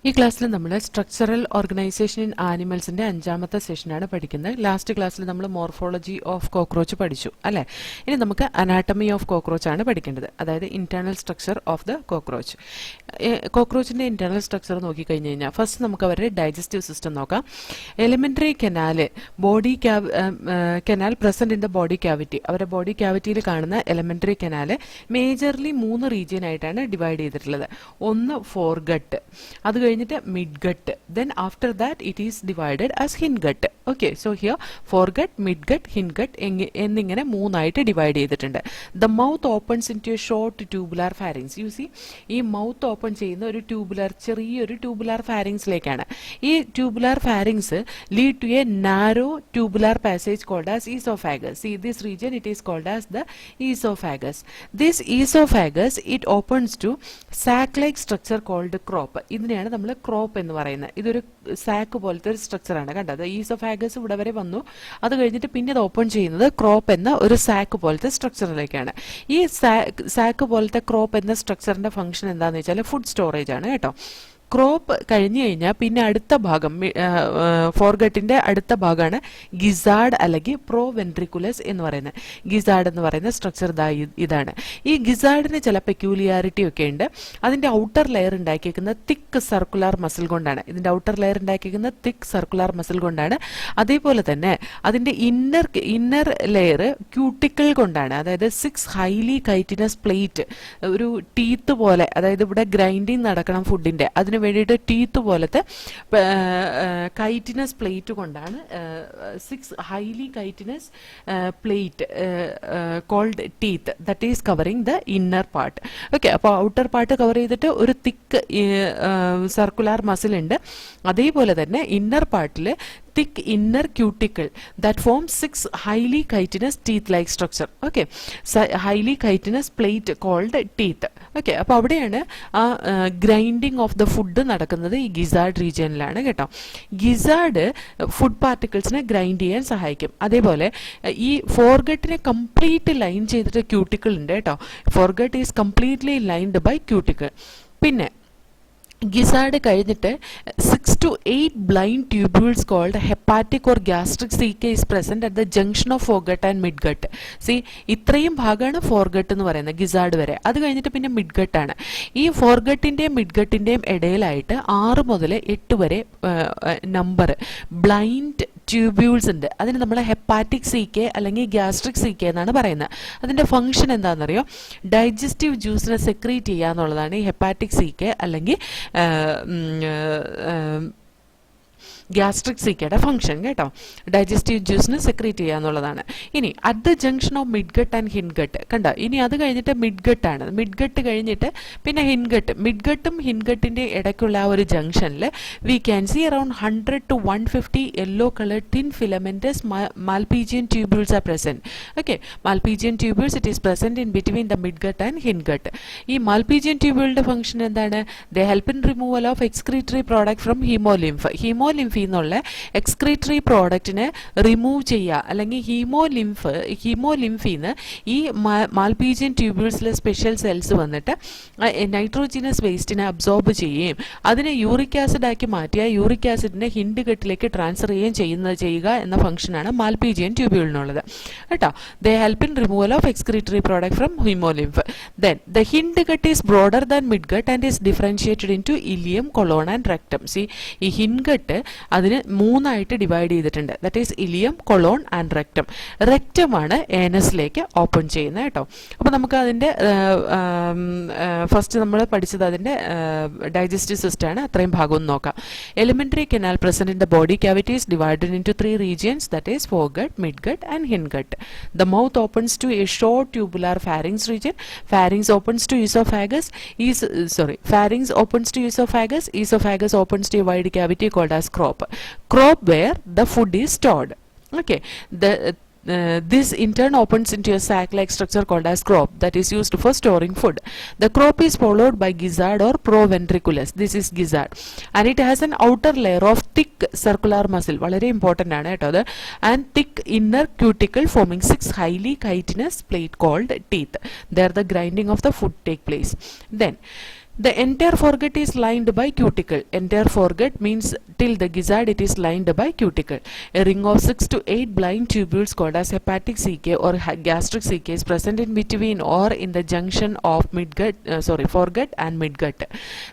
ഈ ക്ലാസ്സിൽ നമ്മൾ സ്ട്രക്ചറൽ ഓർഗനൈസേഷൻ ഇൻ ആനിമൽസിന്റെ 5ാമത്തെ സെഷനാണ് പഠിക്കുന്നത്. ലാസ്റ്റ് ക്ലാസ്സിൽ നമ്മൾ മോർഫോളജി ഓഫ് കോക്രോച്ച് പഠിച്ചു അല്ലേ. ഇനി നമുക്ക് അനാട്ടമി ഓഫ് കോക്രോച്ച് ആണ് പഠിക്കേണ്ടത്, അതായത് internal structure of the cockroach. കോക്രോച്ചിന്റെ ഇന്റേണൽ സ്ട്രക്ചർ നോക്കിക്കഴിഞ്ഞ് കഴിഞ്ഞാൽ ഫസ്റ്റ് നമുക്ക് അവരുടെ ഡൈജസ്റ്റീവ് സിസ്റ്റം നോക്കാം. Elementary canal canal present in the body cavity. അവരുടെ ബോഡി ക്യാവിറ്റിയിൽ കാണുന്ന എലിമെന്ററി കനാല് മേജർലി 3 റീജിയൻ ആയിട്ടാണ് ഡിവൈഡ് ചെയ്തിട്ടുള്ളത്. ഒന്ന് ഫോർഗട്ട്, അത് കഴിഞ്ഞിട്ട് mid gut, then after that it is divided as hindgut. Okay, so here foregut, midgut, hindgut എന്നിങ്ങനെ 3 ആയിട്ട് ഡിവൈഡ് ചെയ്തിട്ടുണ്ട്. The mouth opens into a short tubular pharynx. You see, ഈ mouth open ചെയ്യുന്ന ഒരു ചെറിയൊരു ട്യൂബുലാർ ഫാരിങ്സിലേക്കാണ്. ഈ tubular pharynx lead to a narrow tubular passage called as esophagus. See this region, it is called as the esophagus. This esophagus, it opens to sac-like structure called crop. ഇതിനെയാണ് നമ്മൾ crop എന്ന് പറയുന്നത്. ഇതൊരു sac പോലത്തെ ഒരു സ്ട്രക്ചറാണ്. കണ്ടത്, oesophagus ഇവിടെ വരെ വന്നു, അത് കഴിഞ്ഞിട്ട് പിന്നെ ഇത് ഓപ്പൺ ചെയ്യുന്നത് ക്രോപ്പ് എന്ന ഒരു സാക്ക് പോലത്തെ സ്ട്രക്ചറിലേക്കാണ്. ഈ സാക്ക് പോലത്തെ ക്രോപ്പ് എന്ന സ്ട്രക്ചറിന്റെ ഫംഗ്ഷൻ എന്താണെന്ന് വെച്ചാൽ ഫുഡ് സ്റ്റോറേജ് ആണ് കേട്ടോ. ക്രോപ്പ് കഴിഞ്ഞു കഴിഞ്ഞാൽ പിന്നെ അടുത്ത ഭാഗം ഫോർഗട്ടിന്റെ അടുത്ത ഭാഗമാണ് ഗിസാർഡ് അല്ലെങ്കിൽ പ്രോവെൻട്രിക്കുലസ് എന്ന് പറയുന്നത്. ഗിസാർഡ് എന്ന് പറയുന്ന സ്ട്രക്ചർ ഇതാണ്. ഈ ഗിസാർഡിന് ചില പെക്യൂലിയാരിറ്റി ഒക്കെ ഉണ്ട്. അതിന്റെ ഔട്ടർ ലെയർ ഉണ്ടാക്കിയിരിക്കുന്ന തിക്ക് സർക്കുലർ മസിൽ കൊണ്ടാണ്. ഇതിന്റെ ഔട്ടർ ലെയർ ഉണ്ടാക്കിയിരിക്കുന്ന തിക്ക് സർക്കുലർ മസിൽ കൊണ്ടാണ്. അതേപോലെ തന്നെ അതിന്റെ ഇന്നർ ലെയർ ക്യൂട്ടിക്കിൾ കൊണ്ടാണ്. അതായത് 6 ഹൈലി കൈറ്റിനസ് പ്ലേറ്റ്, ഒരു ടീത്ത് പോലെ, അതായത് ഇവിടെ ഗ്രൈൻഡിങ് നടക്കണം ഫുഡിന്റെ, അതിന് വേണ്ടിയിട്ട് ടീത്ത് പോലത്തെ കൈറ്റിനസ് പ്ലേറ്റ് കൊണ്ടാണ് 6 highly chitinous plate called teeth that is covering the inner part. Okay, അപ്പോൾ ഔട്ടർ പാർട്ട് കവർ ചെയ്തിട്ട് ഒരു തിക്ക് സർക്കുലർ മസിൽ ഉണ്ട്. അതേപോലെ തന്നെ ഇന്നർ പാർട്ടിൽ thick inner cuticle that forms 6 highly chitinous teeth-like structure. Okay, so highly chitinous plate called teeth. Okay, അപ്പോൾ അവിടെയാണ് ആ ഗ്രൈൻഡിങ് ഓഫ് ദ ഫുഡ് നടക്കുന്നത് ഈ ഗിസാർഡ് റീജിയനിലാണ് കേട്ടോ. ഗിസാർഡ് ഫുഡ് പാർട്ടിക്കിൾസിനെ ഗ്രൈൻഡ് ചെയ്യാൻ സഹായിക്കും. അതേപോലെ ഈ ഫോർഗട്ടിനെ കംപ്ലീറ്റ് ലൈൻ ചെയ്തിട്ട് ക്യൂട്ടിക്കിൾ ഉണ്ട് കേട്ടോ. Foregut is completely lined by cuticle. പിന്നെ ഗിസാർഡ് കഴിഞ്ഞിട്ട് 6 to 8 blind tubules called hepatic or gastric caeca is present at the junction of foregut and midgut. See, ഇത്രയും ഭാഗമാണ് ഫോർഗട്ട് എന്ന് പറയുന്നത് ഗിസാർഡ് വരെ. അത് കഴിഞ്ഞിട്ട് പിന്നെ മിഡ്ഗട്ട് ആണ്. ഈ ഫോർഗട്ടിന്റെയും മിഡ്ഗട്ടിന്റെയും ഇടയിലായിട്ട് 6 മുതൽ 8 വരെ നമ്പർ ബ്ലൈൻഡ് ട്യൂബ്യൂൾസ് ഉണ്ട്. അതിന് നമ്മൾ ഹെപ്പാറ്റിക് സീക്കെ അല്ലെങ്കിൽ ഗ്യാസ്ട്രിക് സീക്കെ എന്നാണ് പറയുന്നത്. അതിന്റെ ഫംഗ്ഷൻ എന്താണെന്നറിയോ? ഡൈജസ്റ്റീവ് ജ്യൂസിനെ സെക്രീറ്റ് ചെയ്യുക എന്നുള്ളതാണ് ഈ ഹെപ്പാറ്റിക് സീക്കെ അല്ലെങ്കിൽ ഗ്യാസ്ട്രിക് സീക്കയുടെ ഫംഗ്ഷൻ കേട്ടോ. ഡൈജസ്റ്റീവ് ജ്യൂസിന് സെക്രീറ്റ് ചെയ്യുക എന്നുള്ളതാണ്. ഇനി at the junction of midgut and hindgut കണ്ടോ. ഇനി അത് കഴിഞ്ഞിട്ട് മിഡ്ഗട്ട് ആണ്. മിഡ്ഗട്ട് കഴിഞ്ഞിട്ട് പിന്നെ ഹിൻഗട്ട്. മിഡ്ഗട്ടും ഹിൻഗട്ടിന്റെ ഇടയ്ക്കുള്ള ആ ഒരു ജംഗ്ഷനിൽ we can see around 100 to 150 yellow coloured thin filamentous Malpighian tubules are present. Okay, Malpighian tubules it is present in between the midgut and hindgut. ഈ മാൽപീജിയൻ ട്യൂബ്യൂളിന്റെ ഫംഗ്ഷൻ എന്താണ്? They help in removal of excretory product from haemolymph. Haemolymph എന്നുള്ള excretory പ്രോഡക്റ്റിനെ remove ചെയ്യുക, അല്ലെങ്കിൽ ഹീമോലിംഫിന്ന് ഈ Malpighian ട്യൂബ്യൂൾസിലെ സ്പെഷ്യൽ സെൽസ് വന്നിട്ട് നൈട്രോജിനസ് വേസ്റ്റിനെ അബ്സോർബ് ചെയ്യുകയും അതിനെ യൂറിക് ആസിഡ് ആക്കി മാറ്റിയ യൂറിക് ആസിഡിനെ ഹിൻഡ്ഗട്ടിലേക്ക് ട്രാൻസ്ഫർ ചെയ്യുക എന്ന ഫംഗ്ഷനാണ് മാൽപീജിയൻ ട്യൂബ്യൂളിനുള്ളത് കേട്ടോ. They help in removal of excretory product from haemolymph. Then the hindgut is broader than midgut and is differentiated into ileum, colon and rectum. See, ഈ hindgut അതിന് 3 ആയിട്ട് ഡിവൈഡ് ചെയ്തിട്ടുണ്ട്. That is ileum, colon and rectum. റെക്ടമാണ് ഏനസിലേക്ക് open ചെയ്യുന്നത് കേട്ടോ. അപ്പോൾ നമുക്ക് അതിന്റെ ഫസ്റ്റ് നമ്മൾ പഠിച്ചത് അതിന്റെ ഡൈജസ്റ്റീവ് സിസ്റ്റം ആണ്. അത്രയും ഭാഗം ഒന്ന് നോക്കാം. Elementary canal present in the body cavities divided into 3 regions, that is foregut, midgut and hindgut. The mouth opens to a short tubular pharynx region. Pharynx opens to esophagus. Pharynx opens to esophagus. Esophagus opens to a wide cavity called as crop. Crop where the food is stored. Okay, this in turn opens into a sac-like structure called as crop that is used for storing food. The crop is followed by gizzard or proventriculus. This is gizzard, and it has an outer layer of thick circular muscle. Very important ആണ് കേട്ടോ അത്. And thick inner cuticle forming 6 highly chitinous plate called teeth. There the grinding of the food take place. Then The entire foregut is lined by cuticle. Entire foregut means till the gizzard it is lined by cuticle. A ring of 6 to 8 blind tubules called as hepatic CK or gastric CK is present in between or in the junction of foregut and midgut.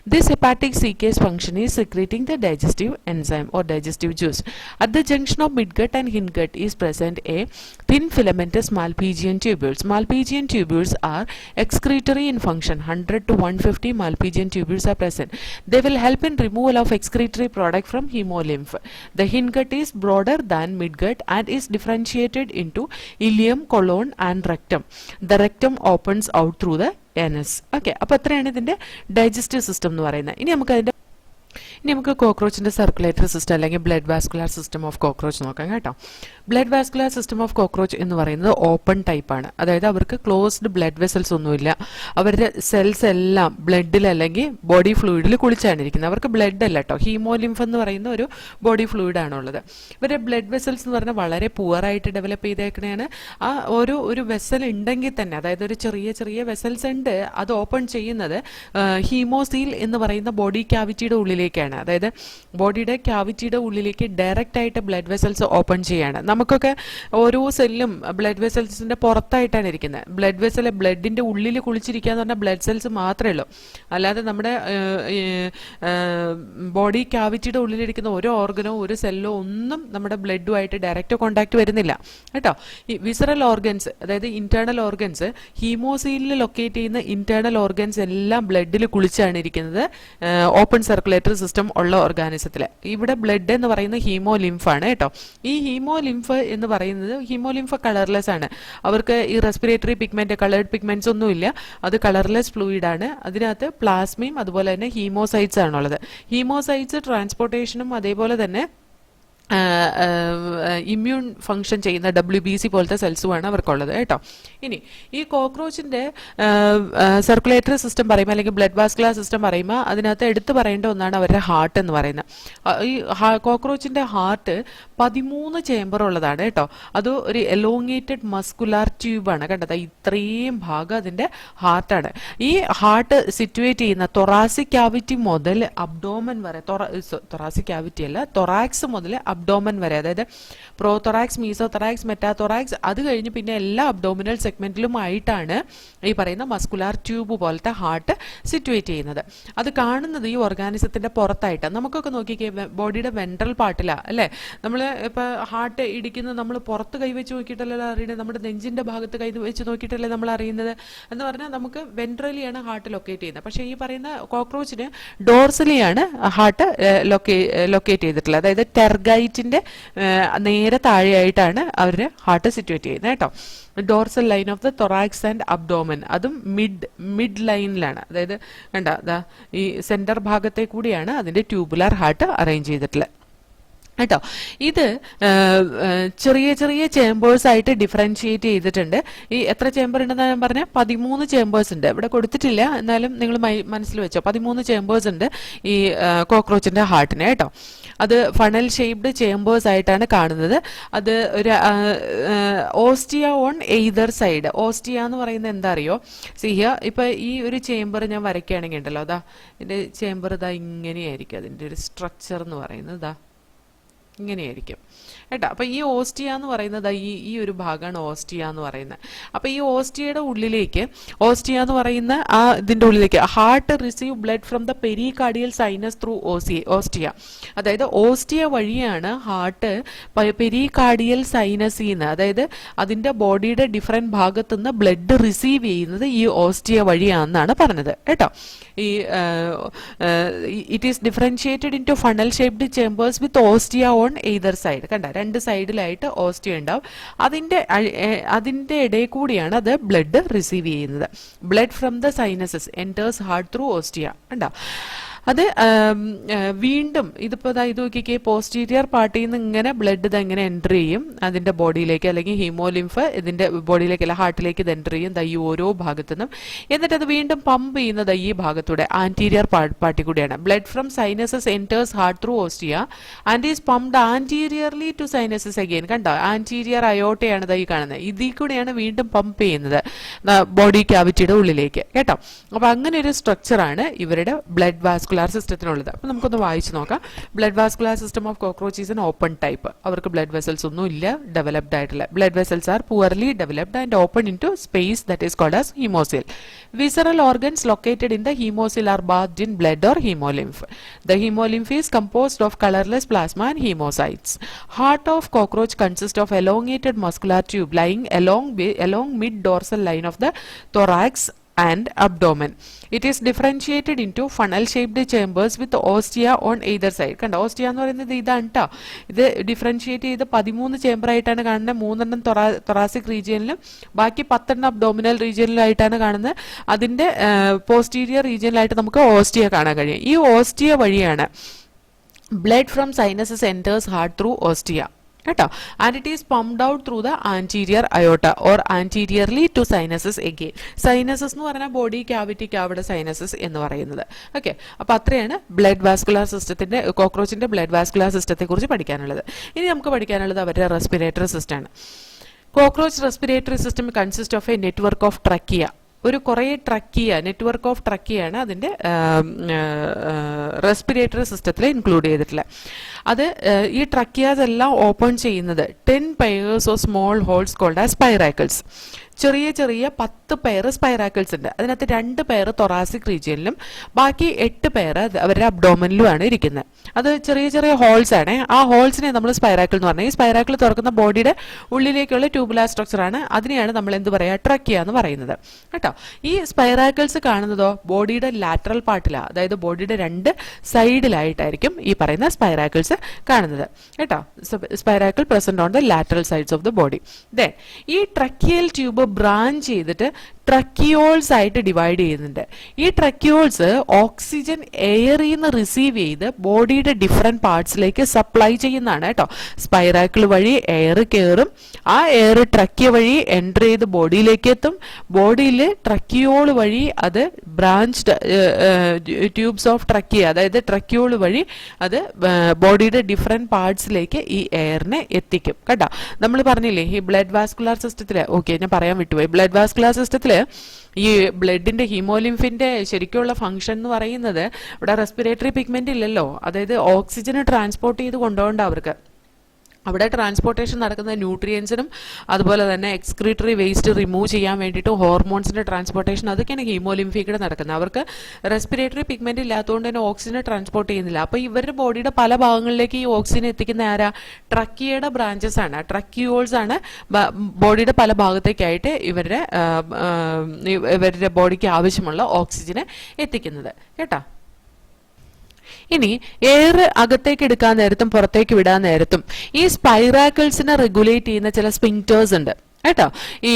This hepatic CK's function is secreting the digestive enzyme or digestive juice. At the junction of midgut and hindgut is present a thin filamentous Malpighian tubules. Malpighian tubules are excretory in function. 100 to 150 Malpighian tubules are present. They will help in removal of excretory product from hemolymph. The hindgut is broader than midgut and is differentiated into ileum, colon and rectum. The rectum opens out through the anus. Okay, അപ്പോൾ അത്രയാണ് ഇതിന്റെ digestive system എന്ന് പറയുന്നത്. ഇനി നമുക്ക് കോക്രോച്ചിന്റെ circulatory system അല്ലെങ്കിൽ blood vascular system of cockroach നോക്കാം കേട്ടോ. Blood vascular system of cockroach എന്ന് പറയുന്നത് ഓപ്പൺ ടൈപ്പാണ്. അതായത് അവർക്ക് ക്ലോസ്ഡ് ബ്ലഡ് വെസൽസ് ഒന്നുമില്ല. അവരുടെ സെൽസ് എല്ലാം ബ്ലഡിൽ അല്ലെങ്കിൽ ബോഡി ഫ്ലൂയിഡിൽ കുളിച്ചാണ് ഇരിക്കുന്നത്. അവർക്ക് ബ്ലഡ് അല്ല കേട്ടോ, ഹീമോലിംഫ് എന്ന് പറയുന്ന ഒരു ബോഡി ഫ്ലൂയിഡ് ആണുള്ളത്. ഇവരുടെ ബ്ലഡ് വെസൽസ് എന്ന് പറഞ്ഞാൽ വളരെ പുവറായിട്ട് ഡെവലപ്പ് ചെയ്തേക്കണേയാണ്. ആ ഒരു വെസൽ ഉണ്ടെങ്കിൽ തന്നെ, അതായത് ഒരു ചെറിയ വെസൽസ് ഉണ്ട്, അത് ഓപ്പൺ ചെയ്യുന്നത് ഹീമോസീൽ എന്ന് പറയുന്ന ബോഡി ക്യാവിറ്റിയുടെ ഉള്ളിലേക്കാണ്. അതായത് ബോഡിയുടെ ക്യാവിറ്റിയുടെ ഉള്ളിലേക്ക് ഡയറക്റ്റ് ആയിട്ട് ബ്ലഡ് വെസൽസ് ഓപ്പൺ ചെയ്യാണ്. നമുക്കൊക്കെ ഓരോ സെല്ലും ബ്ലഡ് വെസൽസിന്റെ പുറത്തായിട്ടാണ് ഇരിക്കുന്നത്. ബ്ലഡ് വെസൽ ബ്ലഡിന്റെ ഉള്ളിൽ കുളിച്ചിരിക്കുക എന്ന് പറഞ്ഞാൽ ബ്ലഡ് സെൽസ് മാത്രമേ ഉള്ളൂ. അല്ലാതെ നമ്മുടെ ബോഡി ക്യാവിറ്റിയുടെ ഉള്ളിലിരിക്കുന്ന ഒരു ഓർഗനോ ഒരു സെല്ലോ ഒന്നും നമ്മുടെ ബ്ലഡുമായിട്ട് ഡയറക്റ്റ് കോണ്ടാക്ട് വരുന്നില്ല കേട്ടോ. ഈ വിസറൽ ഓർഗൻസ്, അതായത് ഇന്റേണൽ ഓർഗൻസ്, ഹീമോസീലിൽ ലൊക്കേറ്റ് ചെയ്യുന്ന ഇന്റേണൽ ഓർഗൻസ് എല്ലാം ബ്ലഡിൽ കുളിച്ചാണ് ഇരിക്കുന്നത് ഓപ്പൺ സർക്കുലേറ്ററി സിസ്റ്റം ഉള്ള ഓർഗാനിസത്തിൽ. ഇവിടെ ബ്ലഡ് എന്ന് പറയുന്നത് ഹീമോലിംഫ് ആണ് കേട്ടോ. ഈ ഹീമോലിംഫ് എന്ന് പറയുന്നത് ഹീമോലിംഫ് കളർലെസ് ആണ്. അവർക്ക് ഈ റെസ്പിറേറ്ററി പിഗ്മെന്റ്, കളേർഡ് പിഗ്മെന്റ്സ് ഒന്നുമില്ല. അത് കളർലെസ് ഫ്ലൂയിഡ് ആണ്. അതിനകത്ത് പ്ലാസ്മയും അതുപോലെ തന്നെ ഹീമോസൈറ്റ്സ് ആണുള്ളത്. ഹീമോസൈറ്റ്സ് ട്രാൻസ്പോർട്ടേഷനും അതേപോലെ തന്നെ ഇമ്മ്യൂൺ ഫംഗ്ഷൻ ചെയ്യുന്ന WBC പോലത്തെ സെൽസുമാണ് അവർക്കുള്ളത് കേട്ടോ. ഇനി ഈ കോക്രോച്ചിന്റെ സർക്കുലേറ്ററി സിസ്റ്റം പറയുമ്പോൾ അല്ലെങ്കിൽ ബ്ലഡ് വാസ്കുലാർ സിസ്റ്റം പറയുമ്പോൾ അതിനകത്ത് എടുത്തു പറയേണ്ട ഒന്നാണ് അവരുടെ ഹാർട്ട് എന്ന് പറയുന്നത്. ഈ കോക്രോച്ചിന്റെ ഹാർട്ട് 13 ചേംബർ ഉള്ളതാണ് കേട്ടോ. അത് ഒരു എലോങ്ങേറ്റഡ് മസ്കുലാർ ട്യൂബാണ്. കണ്ടത്, ഇത്രയും ഭാഗം അതിന്റെ ഹാർട്ടാണ്. ഈ ഹാർട്ട് സിറ്റുവേറ്റ് ചെയ്യുന്ന തൊറാസിക് ക്യാവിറ്റി മുതൽ അബ്ഡോമൻ വരെ, തൊറാസിക് ക്യാവിറ്റി അല്ല, തൊറാക്സ് മുതൽ അബ്ഡോമൻ വരെ, അതായത് പ്രോതൊറാക്സ്, മീസോതൊറാക്സ്, മെറ്റാതൊറാക്സ്, അത് കഴിഞ്ഞ് പിന്നെ എല്ലാ അബ്ഡോമിനൽ സെഗ്മെന്റിലുമായിട്ടാണ് ഈ പറയുന്ന മസ്കുലാർ ട്യൂബ് പോലത്തെ ഹാർട്ട് സിറ്റുവേറ്റ് ചെയ്യുന്നത്. അത് കാണുന്നത് ഈ ഓർഗാനിസത്തിന്റെ പുറത്തായിട്ട്. നമുക്കൊക്കെ നോക്കിക്കേ, ബോഡിയുടെ വെൻട്രൽ പാർട്ടിലാണ് അല്ലേ നമ്മൾ ഇപ്പൊ ഹാർട്ട് ഇടിക്കുന്നത്. നമ്മൾ പുറത്ത് കൈവച്ച് നോക്കിയിട്ടല്ലോ അറിയുന്നത്, നമ്മുടെ നെഞ്ചിന്റെ ഭാഗത്ത് കൈ വെച്ച് നോക്കിയിട്ടല്ലേ നമ്മൾ അറിയുന്നത്. എന്ന് പറഞ്ഞാൽ നമുക്ക് വെൻട്രലിയാണ് ഹാർട്ട് ലൊക്കേറ്റ് ചെയ്യുന്നത്. പക്ഷേ ഈ പറയുന്ന കോക്രോച്ചിന് ഡോർസലിയാണ് ഹാർട്ട് ലൊക്കേറ്റ് ചെയ്തിട്ടുള്ളത്. അതായത് ടെർഗൈറ്റിന്റെ നേരെ താഴെയായിട്ടാണ് അവരുടെ ഹാർട്ട് സിറ്റുവേറ്റ് ചെയ്യുന്നത് കേട്ടോ. Dorsal line of the thorax and abdomen, അതും മിഡ് ലൈനിലാണ്. അതായത് കണ്ട, ഈ സെന്റർ ഭാഗത്തെ കൂടിയാണ് അതിന്റെ ട്യൂബുലാർ ഹാർട്ട് അറേഞ്ച് ചെയ്തിട്ടുള്ളത് കേട്ടോ. ഇത് ചെറിയ ചേംബേഴ്സ് ആയിട്ട് ഡിഫറൻഷിയേറ്റ് ചെയ്തിട്ടുണ്ട്. ഈ എത്ര ചേംബർ ഉണ്ടെന്ന് ഞാൻ പറഞ്ഞ 13 ചേംബേഴ്സ് ഉണ്ട്. ഇവിടെ കൊടുത്തിട്ടില്ല, എന്നാലും നിങ്ങൾ മനസ്സിൽ വെച്ചോ, 13 ചേംബേഴ്സ് ഉണ്ട് ഈ കോക്രോച്ചിന്റെ ഹാർട്ടിന് കേട്ടോ. അത് ഫണൽ ഷേപ്ഡ് ചേംബേഴ്സ് ആയിട്ടാണ് കാണുന്നത്. അത് ഒരു ostia on either side. Ostia എന്ന് പറയുന്നത് എന്താ അറിയോ, സിഹിയ ഇപ്പൊ ഈ ഒരു ചേംബർ ഞാൻ വരയ്ക്കുകയാണെങ്കിൽ ഉണ്ടല്ലോ, അതാ ഇതിന്റെ ചേംബർ ഇതാ ഇങ്ങനെയായിരിക്കും. അതിന്റെ ഒരു സ്ട്രക്ചർ എന്ന് പറയുന്നത് ഇതാ ഇങ്ങനെയായിരിക്കും കേട്ടോ. അപ്പൊ ഈ ഓസ്റ്റിയ എന്ന് പറയുന്നത് ഈ ഒരു ഭാഗമാണ് ഓസ്റ്റിയ എന്ന് പറയുന്നത്. അപ്പൊ ഈ ഓസ്റ്റിയയുടെ ഉള്ളിലേക്ക്, ഓസ്റ്റിയ എന്ന് പറയുന്ന ആ ഇതിന്റെ ഉള്ളിലേക്ക് heart receive blood from the pericardial sinus through ostia. അതായത് ഓസ്റ്റിയ വഴിയാണ് ഹാർട്ട് പെരികാർഡിയൽ സൈനസിന്ന്, അതായത് അതിന്റെ ബോഡിയുടെ ഡിഫറെന്റ് ഭാഗത്തുനിന്ന് ബ്ലഡ് റിസീവ് ചെയ്യുന്നത് ഈ ഓസ്റ്റിയ വഴിയാണെന്നാണ് പറഞ്ഞത് കേട്ടോ. ഈ it is differentiated into funnel shaped chambers with ostia on either side. കണ്ട, രണ്ട് സൈഡിലായിട്ട് ഓസ്റ്റിയ ഉണ്ടാവും. അതിന്റെ ഇടയിൽ കൂടിയാണ് അത് ബ്ലഡ് റിസീവ് ചെയ്യുന്നത്. Blood from the sinuses enters heart through ostia. കണ്ടോ. അത് വീണ്ടും ഇതിപ്പോൾ ഇത് നോക്കിക്കേ, പോസ്റ്റീരിയർ പാർട്ടിയിൽ നിന്ന് ഇങ്ങനെ ബ്ലഡ് ഇത് എങ്ങനെ എൻ്റർ ചെയ്യും അതിൻ്റെ ബോഡിയിലേക്ക്, അല്ലെങ്കിൽ ഹീമോലിംഫ് ഇതിൻ്റെ ബോഡിയിലേക്ക് അല്ല ഹാർട്ടിലേക്ക് ഇത് എൻ്റർ ചെയ്യും ഈ ഓരോ ഭാഗത്തു നിന്നും. എന്നിട്ട് അത് വീണ്ടും പമ്പ് ചെയ്യുന്നത് ഈ ഭാഗത്തൂടെ ആൻറ്റീരിയർ പാർട്ടി കൂടിയാണ്. Blood from sinuses enters heart through ostia and is pumped anteriorly to sinuses again. കണ്ടോ, ആൻറ്റീരിയർ അയോട്ടയാണ് ഈ കാണുന്നത്. ഇതിൽ കൂടെയാണ് വീണ്ടും പമ്പ് ചെയ്യുന്നത് ബോഡി ക്യാവിറ്റിയുടെ ഉള്ളിലേക്ക് കേട്ടോ. അപ്പോൾ അങ്ങനെ ഒരു സ്ട്രക്ചറാണ് ഇവരുടെ ബ്ലഡ് വാസ്കുലാർ സിസ്റ്റത്തിനുള്ളത്. അപ്പോൾ നമുക്കൊന്ന് വായിച്ചു നോക്കാം. Blood vascular system of cockroach is an open type. അവർക്ക് ബ്ലഡ് വെസൽസ് ഒന്നും ഇല്ല, ഡെവലപ്ഡ് ആയിട്ടില്ല. Blood vessels are poorly developed and open into space that is called as haemocoel. Visceral organs located in the hemosil are bathed in blood or hemolymph. The hemolymph is composed of colorless plasma and hemocytes. Heart of cockroach consists of elongated muscular tube lying along mid-dorsal line of the thorax and abdomen. It is differentiated into funnel-shaped chambers with ostia on either side. കണ്ടോ, ostia എന്ന് പറയുന്നത് ഇതാണ് കേട്ടോ. ഇത് differentiate ചെയ്ത് 13 chamber ആയിട്ടാണ് കാണുന്നത്. 3 thoracic റീജിയനിലും ബാക്കി 10 അബ്ഡോമിനൽ റീജിയനിലായിട്ടാണ് കാണുന്നത്. അതിൻ്റെ പോസ്റ്റീരിയർ റീജിയനിലായിട്ട് നമുക്ക് ഓസ്റ്റിയ കാണാൻ കഴിയും. ഈ ഓസ്റ്റിയ വഴിയാണ് blood from sinuses enters heart through ostia കേട്ടോ. And it is pumped out through the anterior aorta or anteriorly to sinuses again. Sinuses എന്ന് പറഞ്ഞാൽ ബോഡി ക്യാവിറ്റിക്ക് അവിടെ സൈനസസ് എന്ന് പറയുന്നത്. ഓക്കെ, അപ്പോൾ അത്രയാണ് ബ്ലഡ് വാസ്കുലാർ സിസ്റ്റത്തിൻ്റെ, കോക്രോച്ചിൻ്റെ ബ്ലഡ് വാസ്കുലാർ സിസ്റ്റത്തെ കുറിച്ച് പഠിക്കാനുള്ളത്. ഇനി നമുക്ക് പഠിക്കാനുള്ളത് അവരുടെ റെസ്പിറേറ്ററി സിസ്റ്റമാണ്. Cockroach respiratory system consist of A network of trachea. ഒരു കുറേ ട്രക്കിയ, നെറ്റ്വർക്ക് ഓഫ് ട്രക്കിയാണ് അതിൻ്റെ റെസ്പിറേറ്ററി സിസ്റ്റത്തിൽ ഇൻക്ലൂഡ് ചെയ്തിട്ടുള്ളത്. അത് ഈ ട്രക്കിയാസ് എല്ലാം ഓപ്പൺ ചെയ്യുന്നത് 10 pairs of small holes called as spiracles. ചെറിയ ചെറിയ 10 പെയർ സ്പൈറാക്കിൾസ് ഉണ്ട്. അതിനകത്ത് 2 പെയർ തൊറാസിക് റീജിയനിലും ബാക്കി 8 പെയർ അവരുടെ അബ്ഡോമനിലുമാണ് ഇരിക്കുന്നത്. അത് ചെറിയ ചെറിയ ഹോൾസ് ആണ്. ആ ഹോൾസിനെ നമ്മൾ സ്പൈറാക്കിൾ എന്ന് പറഞ്ഞാൽ, ഈ സ്പൈറാക്കിൾ തുറക്കുന്ന ബോഡിയുടെ ഉള്ളിലേക്കുള്ള ട്യൂബുലാർ സ്ട്രക്ചറാണ്. അതിനെയാണ് നമ്മൾ എന്ത് പറയുക, ട്രക്കിയ എന്ന് പറയുന്നത് കേട്ടോ. ഈ സ്പൈറാക്കിൾസ് കാണുന്നതോ ബോഡിയുടെ ലാറ്ററൽ പാർട്ടിലാണ്, അതായത് ബോഡിയുടെ 2 സൈഡിലായിട്ടായിരിക്കും ഈ പറയുന്ന സ്പൈറാക്കിൾസ് കാണുന്നത് കേട്ടോ. Spiracle present on the lateral sides of the body. Then ഈ ട്രക്കിയൽ ട്യൂബ് ബ്രാഞ്ച് ചെയ്തിട്ട് ട്രക്കിയോൾസ് ആയിട്ട് ഡിവൈഡ് ചെയ്യുന്നുണ്ട്. ഈ ട്രക്കിയോൾസ് ഓക്സിജൻ എയറിൽ നിന്ന് റിസീവ് ചെയ്ത് ബോഡിയുടെ ഡിഫറെന്റ് പാർട്സിലേക്ക് സപ്ലൈ ചെയ്യുന്നതാണ് കേട്ടോ. സ്പൈറാക്കിൾ വഴി എയർ കയറും, ആ എയർ ട്രക്കിയ വഴി എൻ്റർ ചെയ്ത് ബോഡിയിലേക്ക് എത്തും. ബോഡിയിൽ ട്രക്കിയോൾ വഴി അത് ബ്രാഞ്ച്ഡ് ട്യൂബ്സ് ഓഫ് ട്രക്കിയ, അതായത് ട്രക്കിയോൾ വഴി അത് ബോഡിയുടെ ഡിഫറെന്റ് പാർട്സിലേക്ക് ഈ എയറിനെ എത്തിക്കും കേട്ടോ. നമ്മൾ പറഞ്ഞില്ലേ ഈ ബ്ലഡ് വാസ്കുലാർ സിസ്റ്റത്തിൽ, ഓക്കെ ഞാൻ പറയാൻ വിട്ടുപോയി, ബ്ലഡ് വാസ്കുലാർ സിസ്റ്റത്തിൽ ഈ ബ്ലഡിന്റെ ഹീമോലിംഫിന്റെ ശരിക്കുള്ള ഫംഗ്ഷൻ എന്ന് പറയുന്നത്, ഇവിടെ റെസ്പിറേറ്ററി പിഗ്മെന്റ് ഇല്ലല്ലോ, അതായത് ഓക്സിജനെ ട്രാൻസ്പോർട്ട് ചെയ്ത് കൊണ്ടുപോകണ്ട അവർക്ക്. അവിടെ ട്രാൻസ്പോർട്ടേഷൻ നടക്കുന്ന ന്യൂട്രിയൻസിനും അതുപോലെ തന്നെ എക്സ്ക്രീറ്ററി വേസ്റ്റ് റിമൂവ് ചെയ്യാൻ വേണ്ടിയിട്ട് ഹോർമോൺസിന്റെ ട്രാൻസ്പോർട്ടേഷൻ, അതൊക്കെയാണ് ഹീമോലിംഫിക്കൂടെ നടക്കുന്നത്. അവർക്ക് റെസ്പിറേറ്ററി പിഗ്മെന്റ് ഇല്ലാത്തതുകൊണ്ട് തന്നെ ഓക്സിജനെ ട്രാൻസ്പോർട്ട് ചെയ്യുന്നില്ല. അപ്പോൾ ഇവരുടെ ബോഡിയുടെ പല ഭാഗങ്ങളിലേക്ക് ഈ ഓക്സിജൻ എത്തിക്കുന്ന ആരാ, ട്രക്കിയയുടെ ബ്രാഞ്ചസ് ആണ്, ട്രക്കിയോൾസ് ആണ് ബോഡിയുടെ പല ഭാഗത്തേക്കായിട്ട് ഇവരുടെ ബോഡിക്ക് ആവശ്യമുള്ള ഓക്സിജനെ എത്തിക്കുന്നത് കേട്ടോ. ഇനി എയർ അകത്തേക്ക് എടുക്കാൻ നേരത്തും പുറത്തേക്ക് വിടാൻ നേരത്തും ഈ സ്പൈറാക്കിൾസിനെ റെഗുലേറ്റ് ചെയ്യുന്ന ചില സ്പിങ്ക്റ്റേഴ്സ് ഉണ്ട് കേട്ടോ. ഈ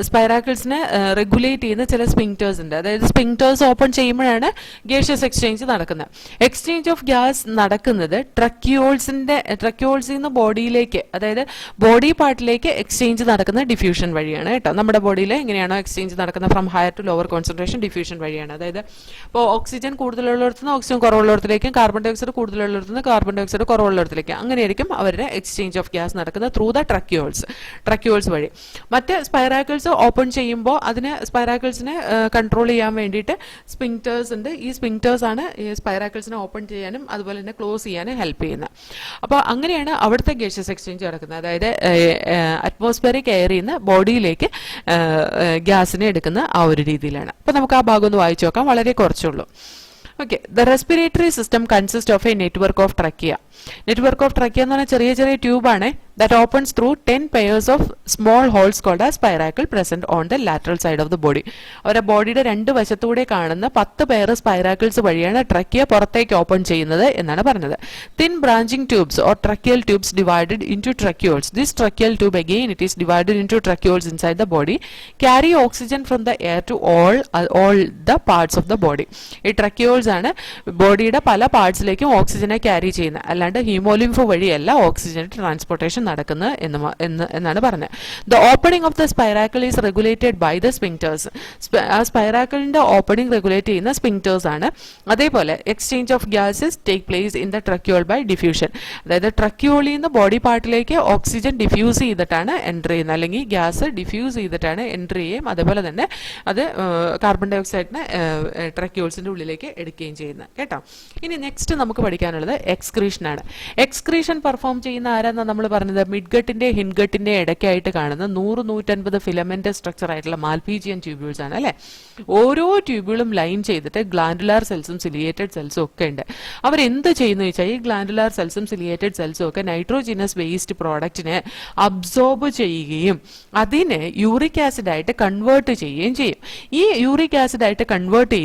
സ്പൈറാക്കിൾസിനെ റെഗുലേറ്റ് ചെയ്യുന്ന ചില സ്പിങ്ക്റ്റേഴ്സ് ഉണ്ട്. അതായത് സ്പിങ്ക്റ്റേഴ്സ് ഓപ്പൺ ചെയ്യുമ്പോഴാണ് ഗ്യാഷ്യസ് എക്സ്ചേഞ്ച് നടക്കുന്നത്. എക്സ്ചേഞ്ച് ഓഫ് ഗ്യാസ് നടക്കുന്നത് ട്രക്കിയോൾസിൽ നിന്ന് ബോഡിയിലേക്ക്, അതായത് ബോഡി പാർട്ടിലേക്ക് എക്സ്ചേഞ്ച് നടക്കുന്ന ഡിഫ്യൂഷൻ വഴിയാണ് കേട്ടോ. നമ്മുടെ ബോഡിയിൽ എങ്ങനെയാണോ എക്സ്ചേഞ്ച് നടക്കുന്നത് from higher to lower concentration, diffusion വഴിയാണ്. അതായത് ഇപ്പോൾ ഓക്സിജൻ കൂടുതലുള്ളിടത്തുനിന്ന് ഓക്സിജൻ കുറവുള്ളിടത്തിലേക്കും കാർബൺ ഡൈ ഓക്സൈഡ് കൂടുതലുള്ളിടത്തുനിന്ന് കാർബൺ ഡൈ ഓക്സൈഡ് കുറവുള്ളിടത്തിലേക്കും അങ്ങനെയായിരിക്കും അവരുടെ എക്സ്ചേഞ്ച് ഓഫ് ഗ്യാസ് നടക്കുന്നത് ത്രൂ ദ ട്രക്കിയോൾസ് വഴി. മറ്റ് സ്പൈറാക്കിൾസ് ഓപ്പൺ ചെയ്യുമ്പോൾ സ്പൈറാക്കിൾസിനെ കൺട്രോൾ ചെയ്യാൻ വേണ്ടിയിട്ട് സ്പിങ്ക്റ്റേഴ്സ് ഉണ്ട്. ഈ സ്പിങ്ക്റ്റേഴ്സ് ആണ് ഈ സ്പൈറാക്കിൾസിനെ ഓപ്പൺ ചെയ്യാനും അതുപോലെ തന്നെ ക്ലോസ് ചെയ്യാനും ഹെൽപ്പ് ചെയ്യുന്നത്. അപ്പോൾ അങ്ങനെയാണ് അവിടുത്തെ ഗ്യാഷ്യസ് എക്സ്ചേഞ്ച് നടക്കുന്നത്. അതായത് അറ്റ്മോസ്ഫിയറിക് എയറിൽ നിന്ന് ബോഡിയിലേക്ക് ഗ്യാസിനെ എടുക്കുന്ന ആ ഒരു രീതിയിലാണ്. അപ്പോൾ നമുക്ക് ആ ഭാഗം ഒന്ന് വായിച്ചു നോക്കാം, വളരെ കുറച്ചുള്ളൂ. Okay, the respiratory system consists of a network of trachea. Network of trachea എന്ന് പറഞ്ഞാൽ ചെറിയ ചെറിയ ട്യൂബാണ്. that opens through 10 pairs of small holes called as spiracle present on the lateral side of the body. അവരുടെ ബോഡിയുടെ രണ്ട് വശത്തൂടെ കാണുന്ന 10 pair സ്പൈറാക്കിൾസ് വഴിയാണ് trachea പുറത്തേക്ക് ഓപ്പൺ ചെയ്യുന്നത് എന്നാണ് പറഞ്ഞത്. Thin branching tubes or tracheal tubes divided into tracheoles. This tracheal tube again it is divided into tracheoles inside the body, carry oxygen from the air to all the parts of the body. ഈ ട്രക്കിയോൾസ് ആണ് ബോഡിയുടെ പല പാർട്സിലേക്കും ഓക്സിജനെ carry ചെയ്യുന്നത്, അല്ലാണ്ട് haemolymph വഴിയല്ല oxygen transportation നടക്കുന്നത് എന്നാണ് പറഞ്ഞത്. The opening of the spiracle is regulated by the sphincters. ആ സ്പൈറാക്കിളിന്റെ ഓപ്പണിംഗ് റെഗുലേറ്റ് ചെയ്യുന്ന സ്പിങ്ക്ടേഴ്സ് ആണ്. അതേപോലെ exchange of gases take place in the tracheole by diffusion. അതായത് ട്രക്യൂളിൽ നിന്ന് ബോഡി പാർട്ടിലേക്ക് ഓക്സിജൻ ഡിഫ്യൂസ് ചെയ്തിട്ടാണ് എൻട്രി ചെയ്യുന്നത്, അല്ലെങ്കിൽ ഗ്യാസ് ഡിഫ്യൂസ് ചെയ്തിട്ടാണ് എൻട്രി ചെയ്യും. അതേപോലെ തന്നെ അത് കാർബൺ ഡൈ ഓക്സൈഡിനെ ട്രക്യൂൾസിന്റെ ഉള്ളിലേക്ക് എടുക്കുകയും ചെയ്യുന്നത് കേട്ടോ. ഇനി നെക്സ്റ്റ് നമുക്ക് പഠിക്കാനുള്ളത് എക്സ്ക്രീഷൻ ആണ്. എക്സ്ക്രീഷൻ പെർഫോം ചെയ്യുന്ന ആരാന്നാ നമ്മൾ പറഞ്ഞത്? മിഡ്ഗട്ടിന്റെ ഹിൻഗട്ടിന്റെ ഇടയ്ക്കായിട്ട് കാണുന്ന 100-150 ഫിലമെന്റ് സ്ട്രക്ചർ ആയിട്ടുള്ള മാൽപീജിയൻ ട്യൂബ്യൂൾസ് ആണ് അല്ലെ. ഓരോ ട്യൂബ്യൂളും ലൈൻ ചെയ്തിട്ട് ഗ്ലാൻഡുലാർ സെൽസും സിലിയേറ്റഡ് സെൽസും ഒക്കെ ഉണ്ട്. അവരെന്ത് ചെയ്യുന്നു വെച്ചാൽ ഈ ഗ്ലാൻഡുലാർ സെൽസും സിലിയേറ്റഡ് സെൽസും ഒക്കെ നൈട്രോജിനസ് വേസ്റ്റ് പ്രോഡക്റ്റിനെ അബ്സോർബ് ചെയ്യുകയും അതിനെ യൂറിക് ആസിഡ് ആയിട്ട് കൺവേർട്ട് ചെയ്യുകയും ചെയ്യും. ഈ യൂറിക് ആസിഡ് ആയിട്ട് കൺവേർട്ട്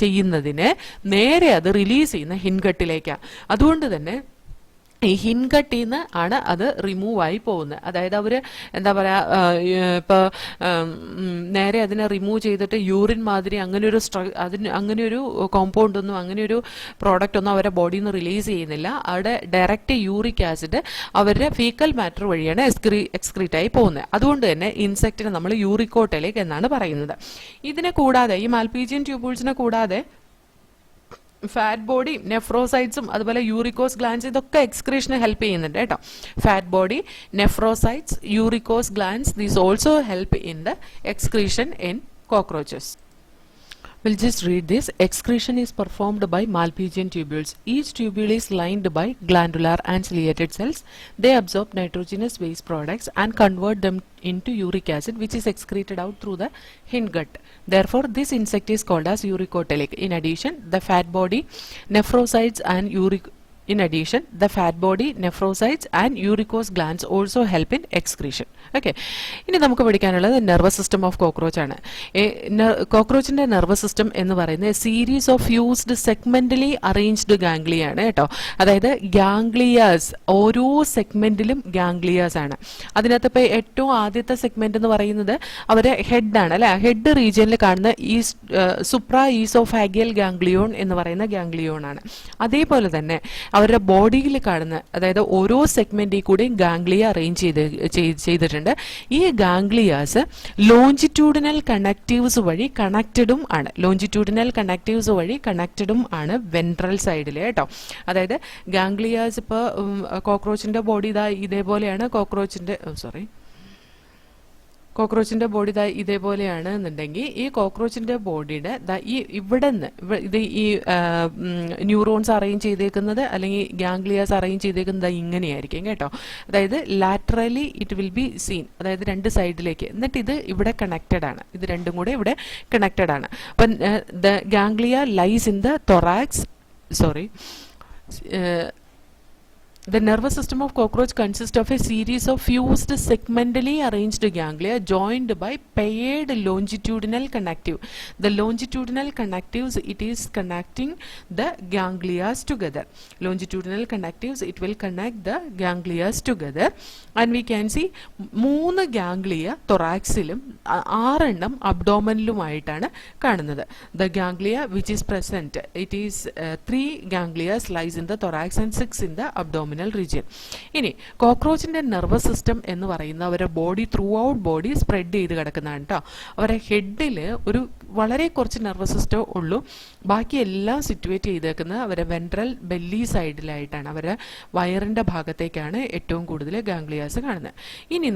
ചെയ്യുന്നതിന് നേരെ അത് റിലീസ് ചെയ്യുന്ന ഹിൻഗട്ടിലേക്കാണ്. അതുകൊണ്ട് തന്നെ ഈ ഹിൻഗട്ടിൽ നിന്ന് ആണ് അത് റിമൂവ് ആയി പോകുന്നത്. അതായത് അവർ എന്താ പറയുക, ഇപ്പോൾ നേരെ അതിനെ റിമൂവ് ചെയ്തിട്ട് യൂറിൻ മാതിരി അങ്ങനെയൊരു കോമ്പൗണ്ട് ഒന്നും അങ്ങനെയൊരു പ്രോഡക്റ്റ് ഒന്നും അവരുടെ ബോഡിയിൽ നിന്ന് റിലീസ് ചെയ്യുന്നില്ല. അവിടെ ഡയറക്റ്റ് യൂറിക് ആസിഡ് അവരുടെ ഫീക്കൽ മാറ്റർ വഴിയാണ് എക്സ്ക്രീറ്റ് ആയി പോകുന്നത്. അതുകൊണ്ട് തന്നെ ഇൻസെക്റ്റിനെ നമ്മൾ യൂറിക്കോട്ടലേക്ക് എന്നാണ് പറയുന്നത്. ഇതിനെ കൂടാതെ ഈ മാൽപീജിയൻ ട്യൂബൂൾസിനെ കൂടാതെ ഫാറ്റ് ബോഡി, നെഫ്രോസൈറ്റ്സും അതുപോലെ യൂറിക്കോസ് ഗ്ലാൻസ് ഇതൊക്കെ എക്സ്ക്രീഷന് ഹെൽപ്പ് ചെയ്യുന്നുണ്ട് കേട്ടോ. Fat body, nephrocytes, uricose glands these also help in the excretion in cockroaches. We'll just read this. Excretion is performed by Malpighian tubules. Each tubule is lined by glandular and ciliated cells. They absorb nitrogenous waste products and convert them into uric acid, which is excreted out through the hindgut. Therefore, this insect is called as uricotelic. In addition, the fat body, nephrocytes and nephrocytes and uricose glands also help in excretion. Okay. ഇനി നമുക്ക് പഠിക്കാനുള്ളത് nervous system of cockroach ആണ്. കോക്രോച്ചിന്റെ nervous system എന്ന് പറയുന്നത് series of fused segmentally arranged ganglia ആണ് കേട്ടോ. അതായത് ഗാംഗ്ലിയാസ്, ഓരോ സെഗ്മെന്റിലും ഗാംഗ്ലിയാസ് ആണ്. അതിനകത്ത് ഇപ്പോൾ ഏറ്റവും ആദ്യത്തെ സെഗ്മെന്റ് എന്ന് പറയുന്നത് അവരുടെ ഹെഡ് ആണ് അല്ലെ. ഹെഡ് റീജിയനിൽ കാണുന്ന ഈ സുപ്രാ ഈസോഫാഗിയൽ ഗാംഗ്ലിയോൺ എന്ന് പറയുന്ന ഗാംഗ്ലിയോൺ ആണ്. അതേപോലെ തന്നെ അവരുടെ ബോഡിയിൽ കാണുന്ന, അതായത് ഓരോ സെഗ്മെന്റിൽ കൂടെയും ഗാംഗ്ലിയ അറേഞ്ച് ചെയ്തിട്ടുണ്ട്. ഈ ഗാംഗ്ലിയാസ് ലോഞ്ചിറ്റ്യൂഡിനൽ കണക്റ്റീവ്സ് വഴി കണക്റ്റഡും ആണ് വെൻട്രൽ സൈഡിൽ കേട്ടോ. അതായത് ഗാംഗ്ലിയാസ് ഇപ്പോൾ കോക്രോച്ചിന്റെ ബോഡി ഇതേപോലെയാണ്. കോക്രോച്ചിന്റെ ബോഡി ഇതേപോലെയാണ് എന്നുണ്ടെങ്കിൽ ഈ കോക്രോച്ചിന്റെ ബോഡിയുടെ ഈ ന്യൂറോൺസ് അറേഞ്ച് ചെയ്തേക്കുന്നത് അല്ലെങ്കിൽ ഗാംഗ്ലിയാസ് അറേഞ്ച് ചെയ്തേക്കുന്നത് ഇങ്ങനെയായിരിക്കും കേട്ടോ. അതായത് laterally it will be seen, അതായത് രണ്ട് സൈഡിലേക്ക്. എന്നിട്ട് ഇത് ഇവിടെ കണക്റ്റഡ് ആണ്, ഇത് രണ്ടും കൂടെ ഇവിടെ കണക്റ്റഡ് ആണ്. അപ്പം the ganglia lies in the thorax The nervous system of cockroach consists of a series of fused segmentally arranged ganglia joined by paired longitudinal connective. The longitudinal connectives, it is connecting the ganglias together. Longitudinal connectives, it will connect the ganglias together. And we can see 3 ganglia thoraxilum, 6 abdomenlumayittana കാണുന്നത്. The ganglia which is present, it is 3 ganglia lies in the thorax and 6 in the abdomen region. ഇനി കോക്രോച്ചിന്റെ nervous system എന്ന് പറയുന്ന അവരുടെ body through out body spread ചെയ്ത് കിടക്കുന്നതാണ് കേട്ടോ. അവരുടെ ഹെഡിൽ ഒരു വളരെ കുറച്ച് നെർവസ് സിസ്റ്റം ഉള്ളൂ, ബാക്കി എല്ലാം സിറ്റുവേറ്റ് ചെയ്തേക്കുന്നത് അവരുടെ വെൻട്രൽ ബെല്ലി സൈഡിലായിട്ടാണ്. അവരുടെ വയറിന്റെ ഭാഗത്തേക്കാണ് ഏറ്റവും കൂടുതൽ ഗാംഗ്ലിയാസ് കാണുന്നത്. ഇനി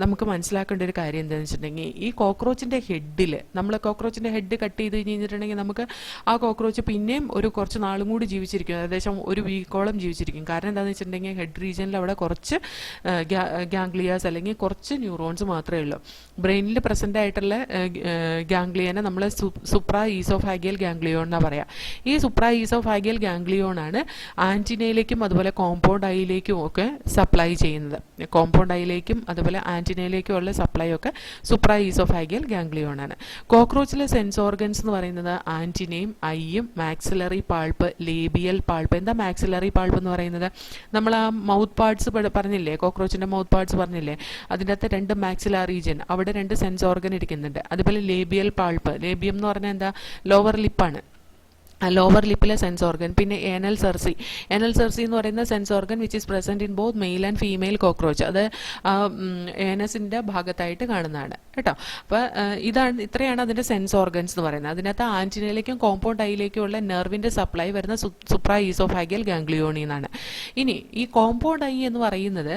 നമുക്ക് മനസ്സിലാക്കേണ്ട ഒരു കാര്യം എന്താണെന്ന് വെച്ചിട്ടുണ്ടെങ്കിൽ, ഈ കോക്രോച്ചിന്റെ ഹെഡിൽ നമ്മൾ കോക്രോച്ചിന്റെ ഹെഡ് കട്ട് ചെയ്ത് കഴിഞ്ഞിട്ടുണ്ടെങ്കിൽ നമുക്ക് ആ കോക്രോച്ച് പിന്നെയും കുറച്ച് നാളും കൂടി ജീവിച്ചിരിക്കും, ഏകദേശം ഒരു വീക്കോളം ജീവിച്ചിരിക്കും. കാരണം എന്താണെന്ന് വെച്ചിട്ടുണ്ടെങ്കിൽ ഹെഡ് റീജിയനിൽ അവിടെ കുറച്ച് ഗാംഗ്ലിയാസ് അല്ലെങ്കിൽ കുറച്ച് ന്യൂറോൺസ് മാത്രമേ ഉള്ളൂ. ബ്രെയിനിൽ പ്രസൻ്റ് ആയിട്ടുള്ള ഗാംഗ്ലിയനെ നമ്മൾ സുപ്രാ ഈസോഫാഗിയൽ ഗാംഗ്ലിയോൺ എന്നാണ് പറയുക. ഈ സുപ്രാ ഈസോഫാഗിയൽ ഗാംഗ്ലിയോൺ ആണ് ആൻറ്റിനയിലേക്കും അതുപോലെ കോമ്പൗണ്ട് ഐയിലേക്കും ഒക്കെ സപ്ലൈ ചെയ്യുന്നത്. കോമ്പൗണ്ട് ഐയിലേക്കും അതുപോലെ ആൻറ്റിനയിലേക്കും ഉള്ള സപ്ലൈ ഒക്കെ സുപ്രാ ഈസോഫാഗിയൽ ഗാംഗ്ലിയോൺ ആണ്. കോക്രോച്ചിലെ സെൻസ് ഓർഗൻസ് എന്ന് പറയുന്നത് ആൻറ്റിനയും ഐയും മാക്സിലറി പാൾപ്പ്, ലേബിയൽ പാൾപ്പ്. എന്താ മാക്സിലറി പാൾപ്പ് എന്ന് പറയുന്നത്? നമ്മൾ ആ മൗത്ത് പാർട്സ് പറഞ്ഞില്ലേ, കോക്രോച്ചിൻ്റെ മൗത്ത് പാർട്സ് പറഞ്ഞില്ലേ, അതിൻ്റെ അകത്ത് 2 മാക്സിലാർ റീജിയൻ, അവിടെ 2 സെൻസ് ഓർഗൻ ഇരിക്കുന്നുണ്ട്. അതുപോലെ ലേബിയൽ പാൾപ്പ്, ലേബിയം എന്ന് പറഞ്ഞാൽ എന്താ, ലോവർ ലിപ്പാണ്, ലോവർ ലിപ്പിലെ സെൻസ് ഓർഗൻ. പിന്നെ ഏനൽ സെർസി എന്ന് പറയുന്ന sense organ which is present in both male and female cockroach. അത് ഏനസിൻ്റെ ഭാഗത്തായിട്ട് കാണുന്നതാണ് കേട്ടോ. അപ്പോൾ ഇത്രയാണ് അതിൻ്റെ സെൻസ് ഓർഗൻസ് എന്ന് പറയുന്നത്. അതിനകത്ത് ആൻറ്റിനയിലേക്കും കോമ്പൗണ്ട് ഐയിലേക്കും ഉള്ള നെർവിൻ്റെ സപ്ലൈ വരുന്ന സുപ്രാ ഈസോഫാഗിയൽ ഗാംഗ്ലിയോണിൽ നിന്നാണ്. ഇനി ഈ കോമ്പൗണ്ട് ഐ എന്ന് പറയുന്നത്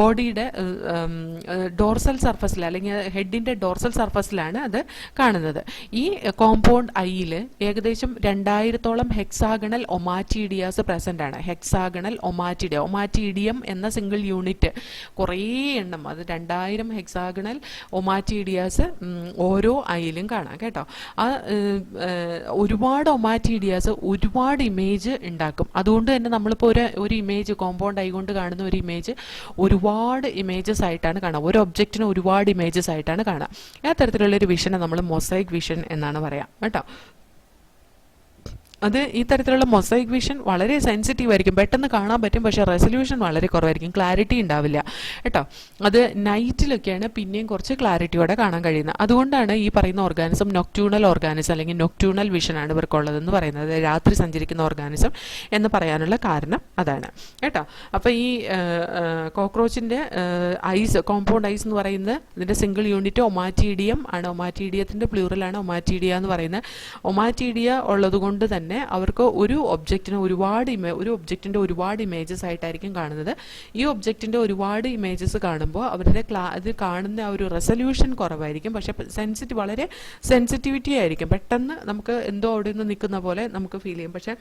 ബോഡിയുടെ ഡോർസൽ സർഫസിൽ അല്ലെങ്കിൽ ഹെഡിൻ്റെ ഡോർസൽ സർഫസിലാണ് അത് കാണുന്നത്. ഈ കോമ്പൗണ്ട് ഐയിൽ ഏകദേശം 2000-ഓളം ഹെക്സാഗണൽ ഒമാറ്റീഡിയാസ് പ്രസന്റ് ആണ്. ഹെക്സാഗണൽ ഒമാറ്റീഡിയം എന്ന സിംഗിൾ യൂണിറ്റ് കുറേ എണ്ണം, അത് 2000 ഹെക്സാഗണൽ ഒമാറ്റീഡിയാസ് ഓരോ ഐയിലും കാണാം കേട്ടോ. ഒരുപാട് ഒമാറ്റീഡിയാസ് ഒരുപാട് ഇമേജ് ഉണ്ടാക്കും. അതുകൊണ്ട് തന്നെ നമ്മളിപ്പോൾ ഒരു ഇമേജ് കോമ്പൗണ്ട് ഐ കൊണ്ട് കാണുന്ന ഒരു ഇമേജ് ഒരുപാട് ഇമേജസ് ആയിട്ടാണ് കാണാം. ഒരു ഒബ്ജക്റ്റിന് ഒരുപാട് ഇമേജസ് ആയിട്ടാണ് കാണാം. ആ തരത്തിലുള്ളൊരു വിഷനെ നമ്മൾ മൊസൈക് വിഷൻ എന്നാണ് പറയാം കേട്ടോ. അത് ഈ തരത്തിലുള്ള മൊസൈക് വിഷൻ വളരെ സെൻസിറ്റീവ് ആയിരിക്കും, പെട്ടെന്ന് കാണാൻ പറ്റും, പക്ഷേ റെസൊല്യൂഷൻ വളരെ കുറവായിരിക്കും, ക്ലാരിറ്റി ഉണ്ടാവില്ല കേട്ടോ. അത് നൈറ്റിലൊക്കെയാണ് പിന്നെയും കുറച്ച് ക്ലാരിറ്റിയോടെ കാണാൻ കഴിയുന്നത്. അതുകൊണ്ടാണ് ഈ പറയുന്ന ഓർഗാനിസം നൊക്ട്യൂണൽ ഓർഗാനിസം അല്ലെങ്കിൽ നൊക്ട്യൂണൽ വിഷനാണ് ഇവർക്കുള്ളതെന്ന് പറയുന്നത്. രാത്രി സഞ്ചരിക്കുന്ന ഓർഗാനിസം എന്ന് പറയാനുള്ള കാരണം അതാണ് കേട്ടോ. അപ്പോൾ ഈ കോക്രോച്ചിൻ്റെ ഐസ്, കോമ്പൗണ്ട് ഐസ് എന്ന് പറയുന്നത് ഇതിൻ്റെ സിംഗിൾ യൂണിറ്റ് ഒമാറ്റീഡിയം ആണ്. ഒമാറ്റീഡിയത്തിൻ്റെ പ്ലൂറലാണ് ഒമാറ്റീഡിയ എന്ന് പറയുന്നത്. ഒമാറ്റീഡിയ ഉള്ളത് കൊണ്ട് തന്നെ അവർക്ക് ഒരു ഒബ്ജക്റ്റിന് ഒരുപാട് ഇമേജസ് ആയിട്ടായിരിക്കും കാണുന്നത്. ഈ ഒബ്ജക്റ്റിൻ്റെ ഒരുപാട് ഇമേജസ് കാണുമ്പോൾ അവരുടെ അത് കാണുന്ന ആ ഒരു റെസൊല്യൂഷൻ കുറവായിരിക്കും, പക്ഷേ വളരെ സെൻസിറ്റിവിറ്റി ആയിരിക്കും. പെട്ടെന്ന് നമുക്ക് എന്തോ അവിടെ നിന്ന് നിൽക്കുന്ന പോലെ നമുക്ക് ഫീൽ ചെയ്യും, പക്ഷേ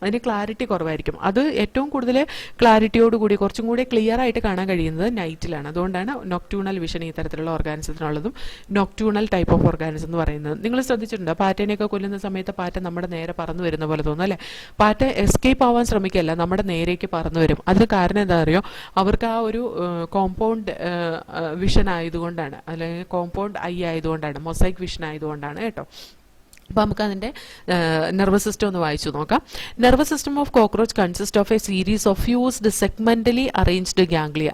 അതിന് ക്ലാരിറ്റി കുറവായിരിക്കും. അത് ഏറ്റവും കൂടുതൽ ക്ലാരിറ്റിയോടുകൂടി കുറച്ചും കൂടി ക്ലിയർ ആയിട്ട് കാണാൻ കഴിയുന്നത് നൈറ്റിലാണ്. അതുകൊണ്ടാണ് നൊക്ട്യൂണൽ വിഷൻ ഈ തരത്തിലുള്ള ഓർഗാനിസത്തിനുള്ളതും നൊക്ട്യൂണൽ ടൈപ്പ് ഓഫ് ഓർഗാനിസം എന്ന് പറയുന്നത്. നിങ്ങൾ ശ്രദ്ധിച്ചിട്ടുണ്ടോ, പാറ്റേനെയൊക്കെ കൊല്ലുന്ന സമയത്ത് പാറ്റ നമ്മുടെ നേരെ പറന്നു വരുന്ന പോലെ തോന്നും അല്ലേ? പാറ്റ എസ്കേപ്പ് ആവാൻ ശ്രമിക്കല്ല, നമ്മുടെ നേരേക്ക് പറന്നു വരും. അതിന് കാരണം എന്താ അറിയോ, അവർക്ക് ആ ഒരു കോമ്പൗണ്ട് വിഷൻ ആയതുകൊണ്ടാണ്, അല്ലെങ്കിൽ കോമ്പൗണ്ട് ഐ ആയതുകൊണ്ടാണ്, മൊസൈക് വിഷൻ ആയതുകൊണ്ടാണ് കേട്ടോ. അപ്പോൾ നമുക്ക് അതിൻ്റെ നെർവസ് സിസ്റ്റം ഒന്ന് വായിച്ചു നോക്കാം. Nervous system of cockroach consist of a series of fused segmentally arranged ganglia.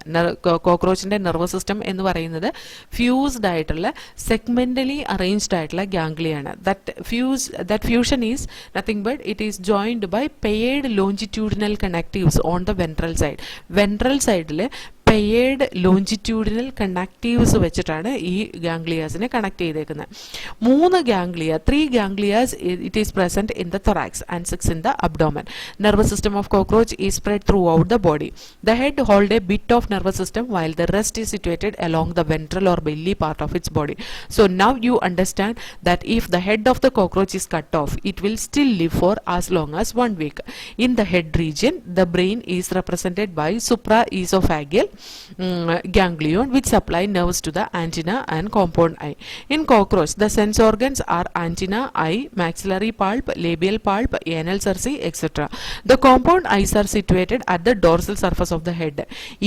കോക്രോച്ചിൻ്റെ നെർവസ് സിസ്റ്റം എന്ന് പറയുന്നത് ഫ്യൂസ്ഡ് ആയിട്ടുള്ള സെഗ്മെന്റലി അറേഞ്ച്ഡ് ആയിട്ടുള്ള ഗാംഗ്ലിയാണ്. That fusion is nothing but it is joined by paired longitudinal connectives on the ventral side. Ventral സൈഡിൽ paired longitudinal connectives വെച്ചിട്ടാണ് ഈ ഗാംഗ്ലിയാസിനെ കണക്ട് ചെയ്തേക്കുന്നത്. 3 ganglias it is present in the thorax and 6 in the abdomen. Nervous system of cockroach is spread throughout the body. The head hold a bit of nervous system while the rest is situated along the ventral or belly part of its body. So now you understand that if the head of the cockroach is cut off, it will still live for as long as 1 week. In the head region, the brain is represented by supraesophageal ganglion which supply nerves to the antenna and compound eye. In cockroach, the sense organs are antenna, eye, maxillary pulp, labial pulp, anal cerci, etc. The compound eyes are situated at the dorsal surface of the head.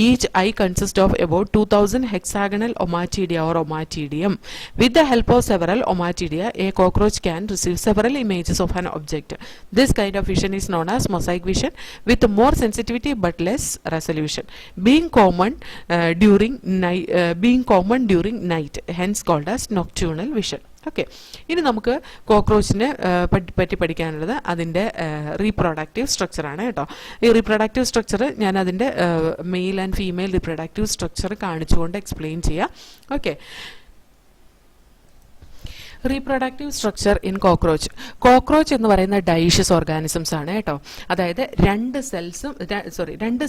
Each eye consists of about 2000 hexagonal ommatidia or ommatidium. With the help of several ommatidia, a cockroach can receive several images of an object. This kind of vision is known as mosaic vision with more sensitivity but less resolution. Being common during night, hence called as nocturnal vision. Okay, ഇനി നമുക്ക് കോക്രോച്ചിനെ പറ്റി പഠിക്കാനുള്ളത് അതിൻ്റെ reproductive സ്ട്രക്ചറാണ് കേട്ടോ. ഈ reproductive structure ഞാൻ അതിൻ്റെ male and female reproductive structure കാണിച്ചുകൊണ്ട് എക്സ്പ്ലെയിൻ ചെയ്യാം. Okay, reproductive structure in cockroach. Cockroach എന്ന് പറയുന്ന ഡൈഷ്യസ് ഓർഗാനിസംസ് ആണ് കേട്ടോ. അതായത് രണ്ട്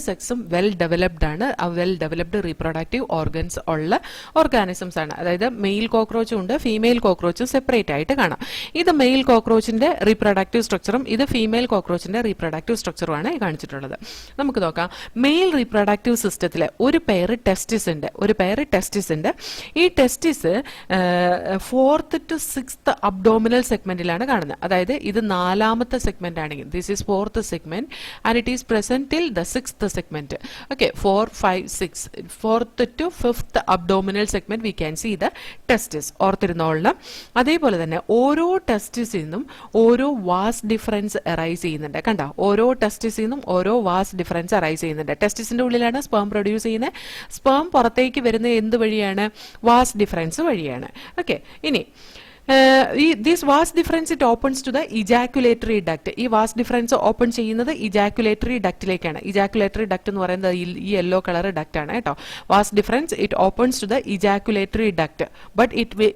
സെക്സും വെൽ ഡെവലപ്ഡ് ആണ്. വെൽ ഡെവലപ്ഡ് റീപ്രൊഡക്റ്റീവ് ഓർഗൻസ് ഉള്ള ഓർഗാനിസംസ് ആണ്. അതായത് മെയിൽ കോക്രോച്ചും ഉണ്ട്, ഫീമെയിൽ കോക്രോച്ചും സെപ്പറേറ്റ് ആയിട്ട് കാണാം. ഇത് മെയിൽ കോക്രോച്ചിന്റെ റീപ്രൊഡക്റ്റീവ് സ്ട്രക്ചറും ഇത് ഫീമെയിൽ കോക്രോച്ചിന്റെ റീപ്രൊഡക്റ്റീവ് സ്ട്രക്ചറുമാണ് കാണിച്ചിട്ടുള്ളത്. നമുക്ക് നോക്കാം. മെയിൽ റീപ്രൊഡക്റ്റീവ് സിസ്റ്റത്തിലെ ഒരു പെയർ ടെസ്റ്റിസ് ഉണ്ട്. ഈ ടെസ്റ്റിസ് 4th to 6th അബ്ഡോമിനൽ സെഗ്മെന്റിലാണ് കാണുന്നത്. അതായത് ഇത് 4ാമത്തെ സെഗ്മെന്റ് ആണെങ്കിൽ this is 4th segment and it is present till the 6th segment. Okay, 4, 5, 6 4th to 5th abdominal segment we can see the testis. ഓർത്തിരുന്നോളണം. അതേപോലെ തന്നെ ഓരോ ടെസ്റ്റിസിൽ നിന്നും ഓരോ വാസ് ഡിഫറൻസ് അറൈസ് ചെയ്യുന്നുണ്ട്. കണ്ടോ, ഓരോ ടെസ്റ്റിസിൽ നിന്നും ഓരോ വാസ് ഡിഫറൻസ് അറൈസ് ചെയ്യുന്നുണ്ട്. ടെസ്റ്റിസിന്റെ ഉള്ളിലാണ് സ്പേം പ്രൊഡ്യൂസ് ചെയ്യുന്നത്. സ്പേം പുറത്തേക്ക് വരുന്നത് എന്ത് വഴിയാണ്? വാസ് ഡിഫറൻസ് വഴിയാണ്. ഓക്കെ, ഇനി this vas deferens it opens to the ejaculatory duct. ഈ വാസ് ഡിഫറൻസ് ഓപ്പൺ ചെയ്യുന്നത് ഇജാക്കുലേറ്ററി ഡക്റ്റിലേക്കാണ്. ഇജാക്കുലേറ്ററി ഡക്ട് എന്ന് പറയുന്നത് ഈ യെല്ലോ കളർ ഡക്റ്റ് ആണ് കേട്ടോ. Vas deferens it opens to the ejaculatory duct but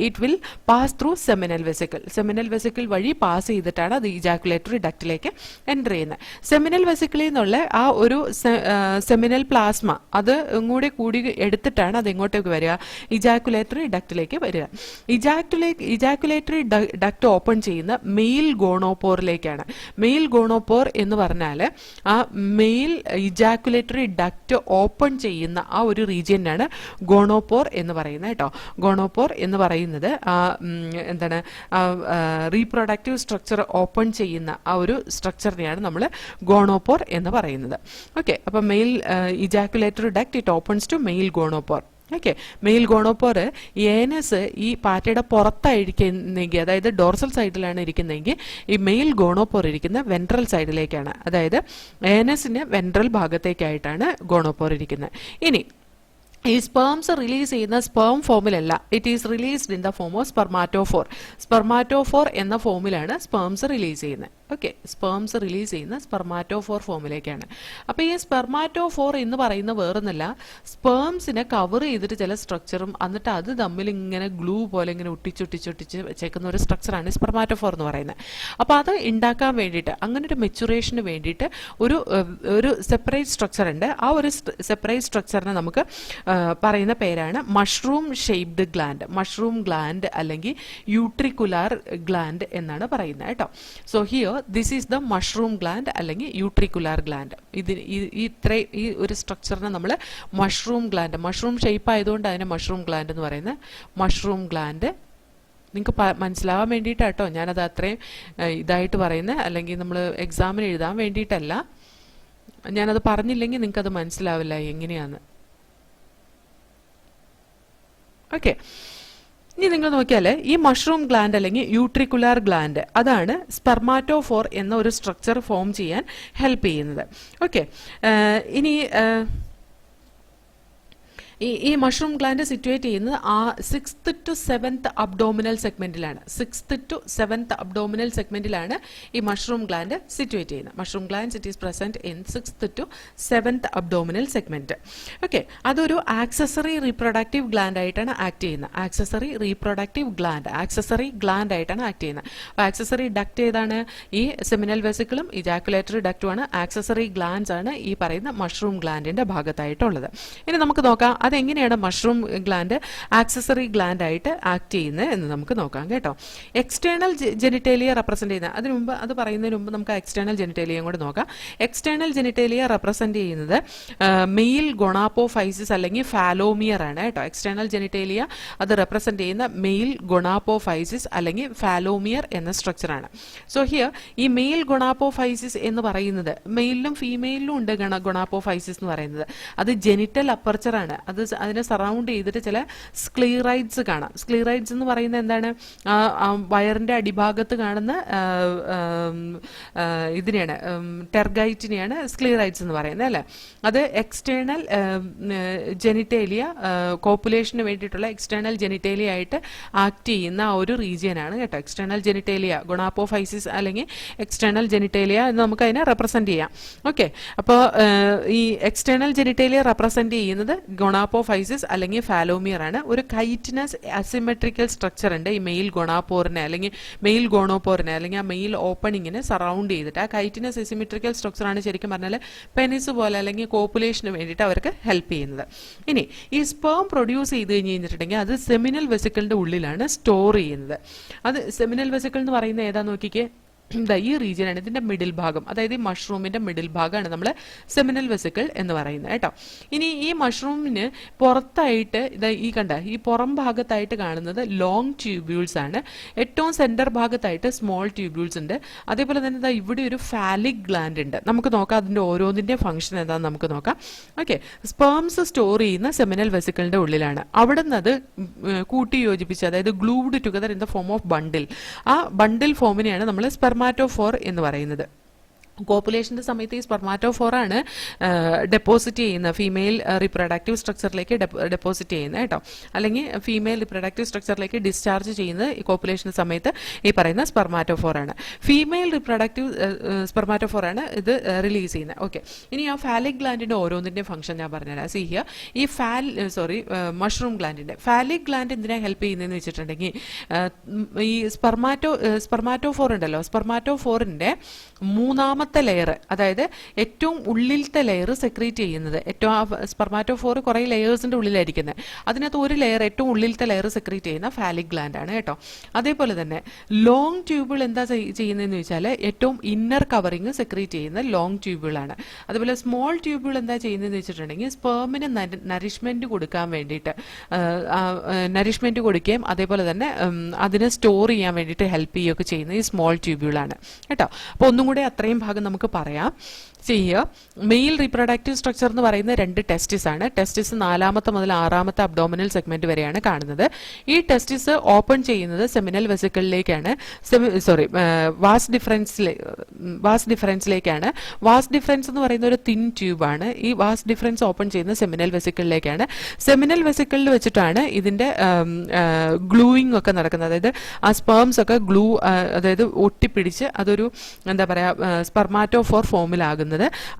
it will pass through seminal vesicle. Seminal vesicle വഴി pass ചെയ്തിട്ടാണ് അത് ഇജാക്കുലേറ്ററി ഡക്റ്റിലേക്ക് എൻ്റർ ചെയ്യുന്നത്. സെമിനൽ വെസിക്കിളിൽ നിന്നുള്ള ആ ഒരു സെമിനൽ പ്ലാസ്മ അത് ഇങ്ങോട്ട് കൂടി എടുത്തിട്ടാണ് അത് എങ്ങോട്ടേക്ക് വരിക? ഇജാക്കുലേറ്ററി ഡക്റ്റിലേക്ക് വരിക. ഇജാക്കുലേറ്ററി ഡക്ട് ഓപ്പൺ ചെയ്യുന്ന മെയിൽ ഗോണോപോറിലേക്കാണ്. മെയിൽ ഗോണോപോർ എന്ന് പറഞ്ഞാൽ ആ മെയിൽ ഇജാക്കുലേറ്ററി ഡക്ട് ഓപ്പൺ ചെയ്യുന്ന ആ ഒരു റീജിയനാണ് ഗോണോപോർ എന്ന് പറയുന്നത് കേട്ടോ. ഗോണോപോർ എന്ന് പറയുന്നത് എന്താണ്, റീപ്രൊഡക്റ്റീവ് സ്ട്രക്ചർ ഓപ്പൺ ചെയ്യുന്ന ആ ഒരു സ്ട്രക്ചറിനെയാണ് നമ്മൾ ഗോണോപോർ എന്ന് പറയുന്നത്. ഓക്കെ, അപ്പം male ejaculatory duct it opens to male gonopore. Okay, male gonopore anus ഈ പാറ്റയുടെ പുറത്തായിരിക്കുന്നെങ്കിൽ, അതായത് ഡോർസൽ സൈഡിലാണ് ഇരിക്കുന്നതെങ്കിൽ ഈ മെയിൽ ഗോണോപോർ ഇരിക്കുന്ന വെൻട്രൽ സൈഡിലേക്കാണ്. അതായത് ഏനസിന് വെൻട്രൽ ഭാഗത്തേക്കായിട്ടാണ് ഗോണോപോർ ഇരിക്കുന്നത്. ഇനി ഈ സ്പേംസ് റിലീസ് ചെയ്യുന്ന സ്പേം ഫോമിലല്ല, it is released in the form of spermatophore. Spermatophore എന്ന ഫോമിലാണ് സ്പേംസ് റിലീസ് ചെയ്യുന്നത്. ഓക്കെ, സ്പേംസ് റിലീസ് ചെയ്യുന്ന സ്പെർമാറ്റോഫോർ ഫോമിലേക്കാണ്. അപ്പോൾ ഈ സ്പെർമാറ്റോഫോർ എന്ന് പറയുന്ന വേറൊന്നല്ല, സ്പേംസിനെ കവർ ചെയ്തിട്ട് ചില സ്ട്രക്ചറും എന്നിട്ട് അത് തമ്മിൽ ഇങ്ങനെ ഗ്ലൂ പോലെ ഇങ്ങനെ ഒട്ടിച്ചൊട്ടിച്ച് വെച്ചേക്കുന്ന ഒരു സ്ട്രക്ചറാണ് സ്പെർമാറ്റോഫോർ എന്ന് പറയുന്നത്. അപ്പോൾ അത് ഉണ്ടാക്കാൻ വേണ്ടിയിട്ട്, അങ്ങനെ ഒരു മെച്ചുറേഷന് വേണ്ടിയിട്ട് ഒരു സെപ്പറേറ്റ് സ്ട്രക്ചർ ഉണ്ട്. ആ ഒരു സെപ്പറേറ്റ് സ്ട്രക്ചറിനെ നമുക്ക് പറയുന്ന പേരാണ് mushroom shaped gland. Mushroom gland അല്ലെങ്കിൽ യൂട്രിക്കുലാർ ഗ്ലാൻഡ് എന്നാണ് പറയുന്നത് കേട്ടോ. So here this is the mushroom gland അല്ലെങ്കിൽ യൂട്രിക്കുലാർ ഗ്ലാൻഡ്. ഈ ഒരു സ്ട്രക്ചറിനെ നമ്മൾ മഷ്റൂം ഗ്ലാൻഡ്, മഷ്റൂം ഷേപ്പ് ആയതുകൊണ്ട് അതിനെ മഷ്റൂം ഗ്ലാൻഡ് എന്ന് പറയുന്നത്. മഷ്റൂം ഗ്ലാൻഡ് നിങ്ങൾക്ക് മനസ്സിലാവാൻ വേണ്ടിയിട്ടാട്ടോ ഞാനത് അത്രയും ഇതായിട്ട് പറയുന്നത്, അല്ലെങ്കിൽ നമ്മൾ എക്സാമിന് എഴുതാൻ വേണ്ടിയിട്ടല്ല. ഞാനത് പറഞ്ഞില്ലെങ്കിൽ നിങ്ങൾക്കത് മനസ്സിലാവില്ല എങ്ങനെയാന്ന്. ഓക്കെ, ഇനി നിങ്ങൾ നോക്കിയാൽ ഈ മഷ്റൂം ഗ്ലാൻഡ് അല്ലെങ്കിൽ യൂട്രിക്കുലാർ ഗ്ലാൻഡ് അതാണ് സ്പെർമാറ്റോഫോർ എന്ന ഒരു സ്ട്രക്ചർ ഫോം ചെയ്യാൻ ഹെൽപ്പ് ചെയ്യുന്നത്. ഓക്കെ, ഇനി ഈ മഷ്റൂം ഗ്ലാൻഡ് സിറ്റുവേറ്റ് ചെയ്യുന്നത് 6th to 7th അബ്ഡോമിനൽ സെഗ്മെന്റിലാണ്. 6th to 7th അബ്ഡോമിനൽ സെഗ്മെന്റിലാണ് ഈ മഷ്റൂം ഗ്ലാൻഡ് സിറ്റുവേറ്റ് ചെയ്യുന്നത്. Mushroom gland it is present in 6th to 7th abdominal segment. Okay, അതൊരു ആക്സസറി റീപ്രൊഡക്റ്റീവ് ഗ്ലാൻഡ് ആയിട്ടാണ് ആക്ട് ചെയ്യുന്നത്. Accessory reproductive gland, accessory gland ആയിട്ടാണ് act ചെയ്യുന്നത്. അപ്പോൾ ആക്സസറി ഡക്ട് ഏതാണ്? ഈ സെമിനൽ വെസിക്കിളും ഇജാക്കുലേറ്ററി ഡക്റ്റുമാണ്. ആക്സസറി ഗ്ലാൻഡ്സ് ആണ് ഈ പറയുന്ന മഷ്റൂം ഗ്ലാൻഡിന്റെ ഭാഗത്തായിട്ടുള്ളത്. ഇനി നമുക്ക് നോക്കാം അതെങ്ങനെയാണ് മഷ്റൂം ഗ്ലാൻഡ് ആക്സസറി ഗ്ലാൻഡ് ആയിട്ട് ആക്ട് ചെയ്യുന്നത് എന്ന് നമുക്ക് നോക്കാം കേട്ടോ. എക്സ്റ്റേണൽ ജെനിറ്റേലിയ റെപ്രസെന്റ് ചെയ്യുന്ന, അതിനു മുമ്പ് അത് പറയുന്നതിന് മുമ്പ് നമുക്ക് എക്സ്റ്റേണൽ ജെനിറ്റേലിയയും കൂടെ നോക്കാം. എക്സ്റ്റേണൽ ജെനിറ്റേലിയ റെപ്രസെന്റ് ചെയ്യുന്നത് മെയിൽ ഗൊണാപ്പോഫൈസിസ് അല്ലെങ്കിൽ ഫാലോമിയർ ആണ് കേട്ടോ. എക്സ്റ്റേണൽ ജെനിറ്റേലിയ അത് റെപ്രസെന്റ് ചെയ്യുന്ന മെയിൽ ഗൊണാപ്പോഫൈസിസ് അല്ലെങ്കിൽ ഫാലോമിയർ എന്ന സ്ട്രക്ചറാണ്. സോ ഹിയർ ഈ മെയിൽ ഗൊണാപ്പോഫൈസിസ് എന്ന് പറയുന്നത് മെയിലിലും ഫീമെയിലിലും ഉണ്ട്. ഗൊണാപ്പോഫൈസിസ് എന്ന് പറയുന്നത് അത് ജെനിറ്റൽ അപ്പർച്ചറാണ്. അതിനെ സറൗണ്ട് ചെയ്തിട്ട് ചില സ്ക്ലീറൈഡ്സ് കാണാം. സ്ക്ലീറൈഡ്സ് എന്ന് പറയുന്നത് എന്താണ്? വയറിന്റെ അടിഭാഗത്ത് കാണുന്ന ഇതിനെയാണ്, ടെർഗൈറ്റിനെയാണ് സ്ക്ലീറൈഡ്സ് എന്ന് പറയുന്നത് അല്ലേ. അത് എക്സ്റ്റേണൽ ജെനിറ്റേലിയ, കോപ്പുലേഷന് വേണ്ടിയിട്ടുള്ള എക്സ്റ്റേണൽ ജെനിറ്റേലിയ ആയിട്ട് ആക്ട് ചെയ്യുന്ന ആ ഒരു റീജിയനാണ് കേട്ടോ. എക്സ്റ്റേണൽ ജെനിറ്റേലിയ, ഗൊണാപ്പോഫൈസിസ് അല്ലെങ്കിൽ എക്സ്റ്റേണൽ ജെനിറ്റേലിയ എന്ന് നമുക്ക് അതിനെ റെപ്രസെന്റ് ചെയ്യാം. ഓക്കെ, അപ്പോൾ ഈ എക്സ്റ്റേണൽ ജെനിറ്റേലിയ റെപ്രസെന്റ് ചെയ്യുന്നത് ഗൊണാപ്പോ ഗൊണാപ്പോഫൈസിസ് അല്ലെങ്കിൽ ഫാലോമിയർ ആണ്. ഒരു കൈറ്റിനസ് അസിമെട്രിക്കൽ സ്ട്രക്ചർ ഉണ്ട് ഈ മെയിൽ ഗൊണാപ്പോറിനെ അല്ലെങ്കിൽ മെയിൽ ഗോണോപോറിനെ അല്ലെങ്കിൽ ആ മെയിൽ ഓപ്പണിങ്ങിനെ സറൗണ്ട് ചെയ്തിട്ട്. ആ കൈറ്റിനസ് അസിമെട്രിക്കൽ സ്ട്രക്ചർ ആണ് ശരിക്കും പറഞ്ഞാൽ പെനിസ് പോലെ അല്ലെങ്കിൽ കോപ്പുലേഷന് വേണ്ടിയിട്ട് അവർക്ക് ഹെൽപ്പ് ചെയ്യുന്നത്. ഇനി ഈ സ്പേം പ്രൊഡ്യൂസ് ചെയ്ത് കഴിഞ്ഞിട്ടുണ്ടെങ്കിൽ അത് സെമിനൽ വെസിക്കിളിന്റെ ഉള്ളിലാണ് സ്റ്റോർ ചെയ്യുന്നത്. അത് സെമിനൽ വെസിക്കിൾ എന്ന് പറയുന്നത് ഏതാ നോക്കിക്കേ, ഈ റീജിയനാണ്, ഇതിന്റെ മിഡിൽ ഭാഗം, അതായത് ഈ മഷ്റൂമിന്റെ മിഡിൽ ഭാഗമാണ് നമ്മൾ സെമിനൽ വെസിക്കിൾ എന്ന് പറയുന്നത് കേട്ടോ. ഇനി ഈ മഷ്റൂമിന് പുറത്തായിട്ട് ഈ കണ്ട ഈ പുറം ഭാഗത്തായിട്ട് കാണുന്നത് ലോങ് ട്യൂബ്യൂൾസ് ആണ്. ഏറ്റവും സെന്റർ ഭാഗത്തായിട്ട് സ്മോൾ ട്യൂബ്യൂൾസ് ഉണ്ട്. അതേപോലെ തന്നെ ഇവിടെ ഒരു ഫാലിക് ഗ്ലാൻഡ് ഉണ്ട്. നമുക്ക് നോക്കാം അതിന്റെ ഓരോന്നിന്റെ ഫംഗ്ഷൻ എന്താണെന്ന് നമുക്ക് നോക്കാം. ഓക്കെ, സ്പേംസ് സ്റ്റോർ ചെയ്യുന്ന സെമിനൽ വെസിക്കിളിന്റെ ഉള്ളിലാണ്. അവിടെ നിന്ന് അത് കൂട്ടി യോജിപ്പിച്ച്, അതായത് glued together in the form of bundle, ആ ബണ്ടിൽ ഫോമിനെയാണ് നമ്മൾ സ്പെർമാറ്റോഫോർ എന്ന് പറയുന്നത്. കോപ്പുലേഷന്റെ സമയത്ത് ഈ സ്പെർമാറ്റോഫോറാണ് ഡെപ്പോസിറ്റ് ചെയ്യുന്ന ഫീമെയിൽ റീപ്രൊഡക്റ്റീവ് സ്ട്രക്ചറിലേക്ക് ഡെപ്പോസിറ്റ് ചെയ്യുന്നത് കേട്ടോ, അല്ലെങ്കിൽ ഫീമെയിൽ റീപ്രൊഡക്റ്റീവ് സ്ട്രക്ചറിലേക്ക് ഡിസ്ചാർജ് ചെയ്യുന്നത് ഈ കോപ്പുലേഷൻ സമയത്ത് ഈ പറയുന്ന സ്പെർമാറ്റോഫോറാണ്. ഫീമെയിൽ റീപ്രൊഡക്റ്റീവ് സ്പെർമാറ്റോഫോറാണ് ഇത് റിലീസ് ചെയ്യുന്നത്. ഓക്കെ, ഇനി ആ ഫാലിക് ഗ്ലാൻഡിന്റെ ഓരോന്നിന്റെ ഫംഗ്ഷൻ ഞാൻ പറഞ്ഞുതരാം. സി ഹിയർ, ഈ മഷ്റൂം ഗ്ലാൻഡിന്റെ ഫാലിക് ഗ്ലാൻഡ് എന്തിനാ ഹെൽപ്പ് ചെയ്യുന്നതെന്ന് വെച്ചിട്ടുണ്ടെങ്കിൽ ഈ സ്പെർമാറ്റോഫോർ ഉണ്ടല്ലോ, സ്പെർമാറ്റോഫോറിന്റെ മൂന്നാമത്തെ ലെയർ, അതായത് ഏറ്റവും ഉള്ളിലത്തെ ലെയർ സെക്രീറ്റ് ചെയ്യുന്നത്, സ്പെർമാറ്റോഫോർ കുറെ ലെയേഴ്സിന്റെ ഉള്ളിലായിരിക്കുന്നത്, അതിനകത്ത് ഒരു ലെയർ ഏറ്റവും ഉള്ളിലത്തെ ലെയർ സെക്രീറ്റ് ചെയ്യുന്ന ഫാലിക് ഗ്ലാൻഡ് ആണ് കേട്ടോ. അതേപോലെ തന്നെ ലോങ് ട്യൂബിൾ എന്താ ചെയ്യുന്നതെന്ന് വെച്ചാൽ ഏറ്റവും ഇന്നർ കവറിങ് സെക്രീറ്റ് ചെയ്യുന്ന ലോങ് ട്യൂബിളാണ്. അതുപോലെ സ്മോൾ ട്യൂബിൾ എന്താ ചെയ്യുന്നതെന്ന് വെച്ചിട്ടുണ്ടെങ്കിൽ സ്പേമിന് നറിഷ്മെന്റ് കൊടുക്കാൻ വേണ്ടിയിട്ട്, നറിഷ്മെന്റ് കൊടുക്കുകയും അതേപോലെ തന്നെ അതിനെ സ്റ്റോർ ചെയ്യാൻ വേണ്ടിയിട്ട് ഹെൽപ്പ് ചെയ്യുകയൊക്കെ ചെയ്യുന്ന ഈ സ്മോൾ ട്യൂബിളാണ് കേട്ടോ. അപ്പോൾ ഒന്നും കൂടെ അത്രയും ഭാഗം നമുക്ക് പറയാം. ചെയ്യുക, മെയിൽ റീപ്രൊഡക്റ്റീവ് സ്ട്രക്ചർ എന്ന് പറയുന്ന 2 ടെസ്റ്റിസ് ആണ്. ടെസ്റ്റിസ് 4ാമത്തെ മുതൽ 6ാമത്തെ അബ്ഡോമിനൽ സെഗ്മെന്റ് വരെയാണ് കാണുന്നത്. ഈ ടെസ്റ്റിസ് ഓപ്പൺ ചെയ്യുന്നത് സെമിനൽ വെസിക്കിളിലേക്കാണ്, വാസ് ഡിഫറൻസിലേക്കാണ്. വാസ് ഡിഫറൻസ് എന്ന് പറയുന്ന ഒരു തിൻ ട്യൂബാണ്. ഈ വാസ് ഡിഫറൻസ് ഓപ്പൺ ചെയ്യുന്നത് സെമിനൽ വെസിക്കിളിലേക്കാണ്. സെമിനൽ വെസിക്കിളിൽ വെച്ചിട്ടാണ് ഇതിന്റെ ഗ്ലൂയിങ് ഒക്കെ നടക്കുന്നത്. അതായത് ആ സ്പേംസ് ഒക്കെ അതായത് ഒട്ടിപ്പിടിച്ച് അതൊരു എന്താ പറയാ സ്പെർമാറ്റോഫോർ ഫോമിലാകുന്നത്.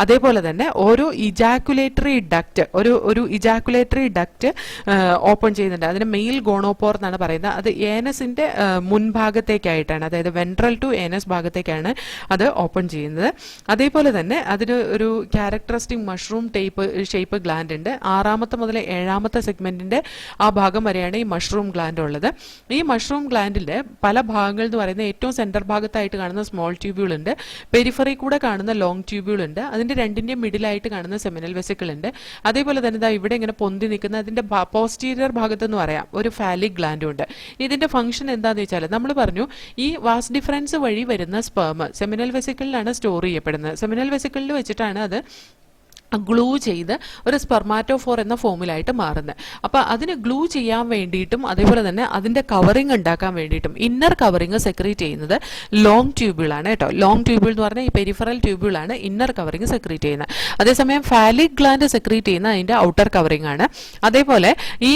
അതേപോലെ തന്നെ ഓരോ ഇജാക്കുലേറ്ററി ഡക്റ്റ് ഓപ്പൺ ചെയ്യുന്നുണ്ട്. അതിന് മെയിൽ ഗോണോപോർ എന്നാണ് പറയുന്നത്. അത് ഏനസിന്റെ മുൻഭാഗത്തേക്കായിട്ടാണ്, അതായത് വെൻട്രൽ ടു ഏനസ് ഭാഗത്തേക്കാണ് അത് ഓപ്പൺ ചെയ്യുന്നത്. അതേപോലെ തന്നെ അതിന് ഒരു ക്യാരക്ടറിസ്റ്റിക് മഷ്റൂം ഷേപ്പ് ഗ്ലാൻഡ് ഉണ്ട്. 6ാമത്തെ മുതൽ 7ാമത്തെ സെഗ്മെന്റിന്റെ ആ ഭാഗം വരെയാണ് ഈ മഷ്റൂം ഗ്ലാൻഡ് ഉള്ളത്. ഈ മഷ്റൂം ഗ്ലാൻഡിന്റെ പല ഭാഗങ്ങൾ എന്ന് പറയുന്നത് ഏറ്റവും സെന്റർ ഭാഗത്തായിട്ട് കാണുന്ന സ്മോൾ ട്യൂബ്യൂൾ ഉണ്ട്, പെരിഫറി കൂടെ കാണുന്ന ലോങ് ട്യൂബ്യൂൾ ഉണ്ട്, അതിന്റെ രണ്ടിന്റെയും മിഡിലായിട്ട് കാണുന്ന സെമിനൽ വെസിക്കിൾ ഉണ്ട്. അതേപോലെ തന്നെ ഇവിടെ ഇങ്ങനെ പൊന്തി നിൽക്കുന്ന അതിന്റെ പോസ്റ്റീരിയർ ഭാഗത്ത് എന്ന് പറയാം ഒരു ഫാലിക് ഗ്ലാൻഡും ഉണ്ട്. ഇതിന്റെ ഫംഗ്ഷൻ എന്താണെന്ന് വെച്ചാൽ നമ്മൾ പറഞ്ഞു ഈ വാസ് ഡിഫറൻസ് വഴി വരുന്ന സ്പേം സെമിനൽ വെസിക്കിളിലാണ് സ്റ്റോർ ചെയ്യപ്പെടുന്നത്. സെമിനൽ വെസിക്കിളിൽ വെച്ചിട്ടാണ് അത് ഗ്ലൂ ചെയ്ത് ഒരു സ്പെർമാറ്റോഫോർ എന്ന ഫോമിലായിട്ട് മാറുന്നത്. അപ്പോൾ അതിന് ഗ്ലൂ ചെയ്യാൻ വേണ്ടിയിട്ടും അതേപോലെ തന്നെ അതിന്റെ കവറിങ് ഉണ്ടാക്കാൻ വേണ്ടിയിട്ടും ഇന്നർ കവറിങ് സെക്രീറ്റ് ചെയ്യുന്നത് ലോങ് ട്യൂബിളാണ് കേട്ടോ. ലോങ് ട്യൂബിൾ എന്ന് പറഞ്ഞാൽ ഈ പെരിഫറൽ ട്യൂബിളാണ് ഇന്നർ കവറിങ് സെക്രീറ്റ് ചെയ്യുന്നത്. അതേസമയം ഫാലിക് ഗ്ലാൻഡ് സെക്രീറ്റ് ചെയ്യുന്ന അതിന്റെ ഔട്ടർ കവറിങ് ആണ്. അതേപോലെ ഈ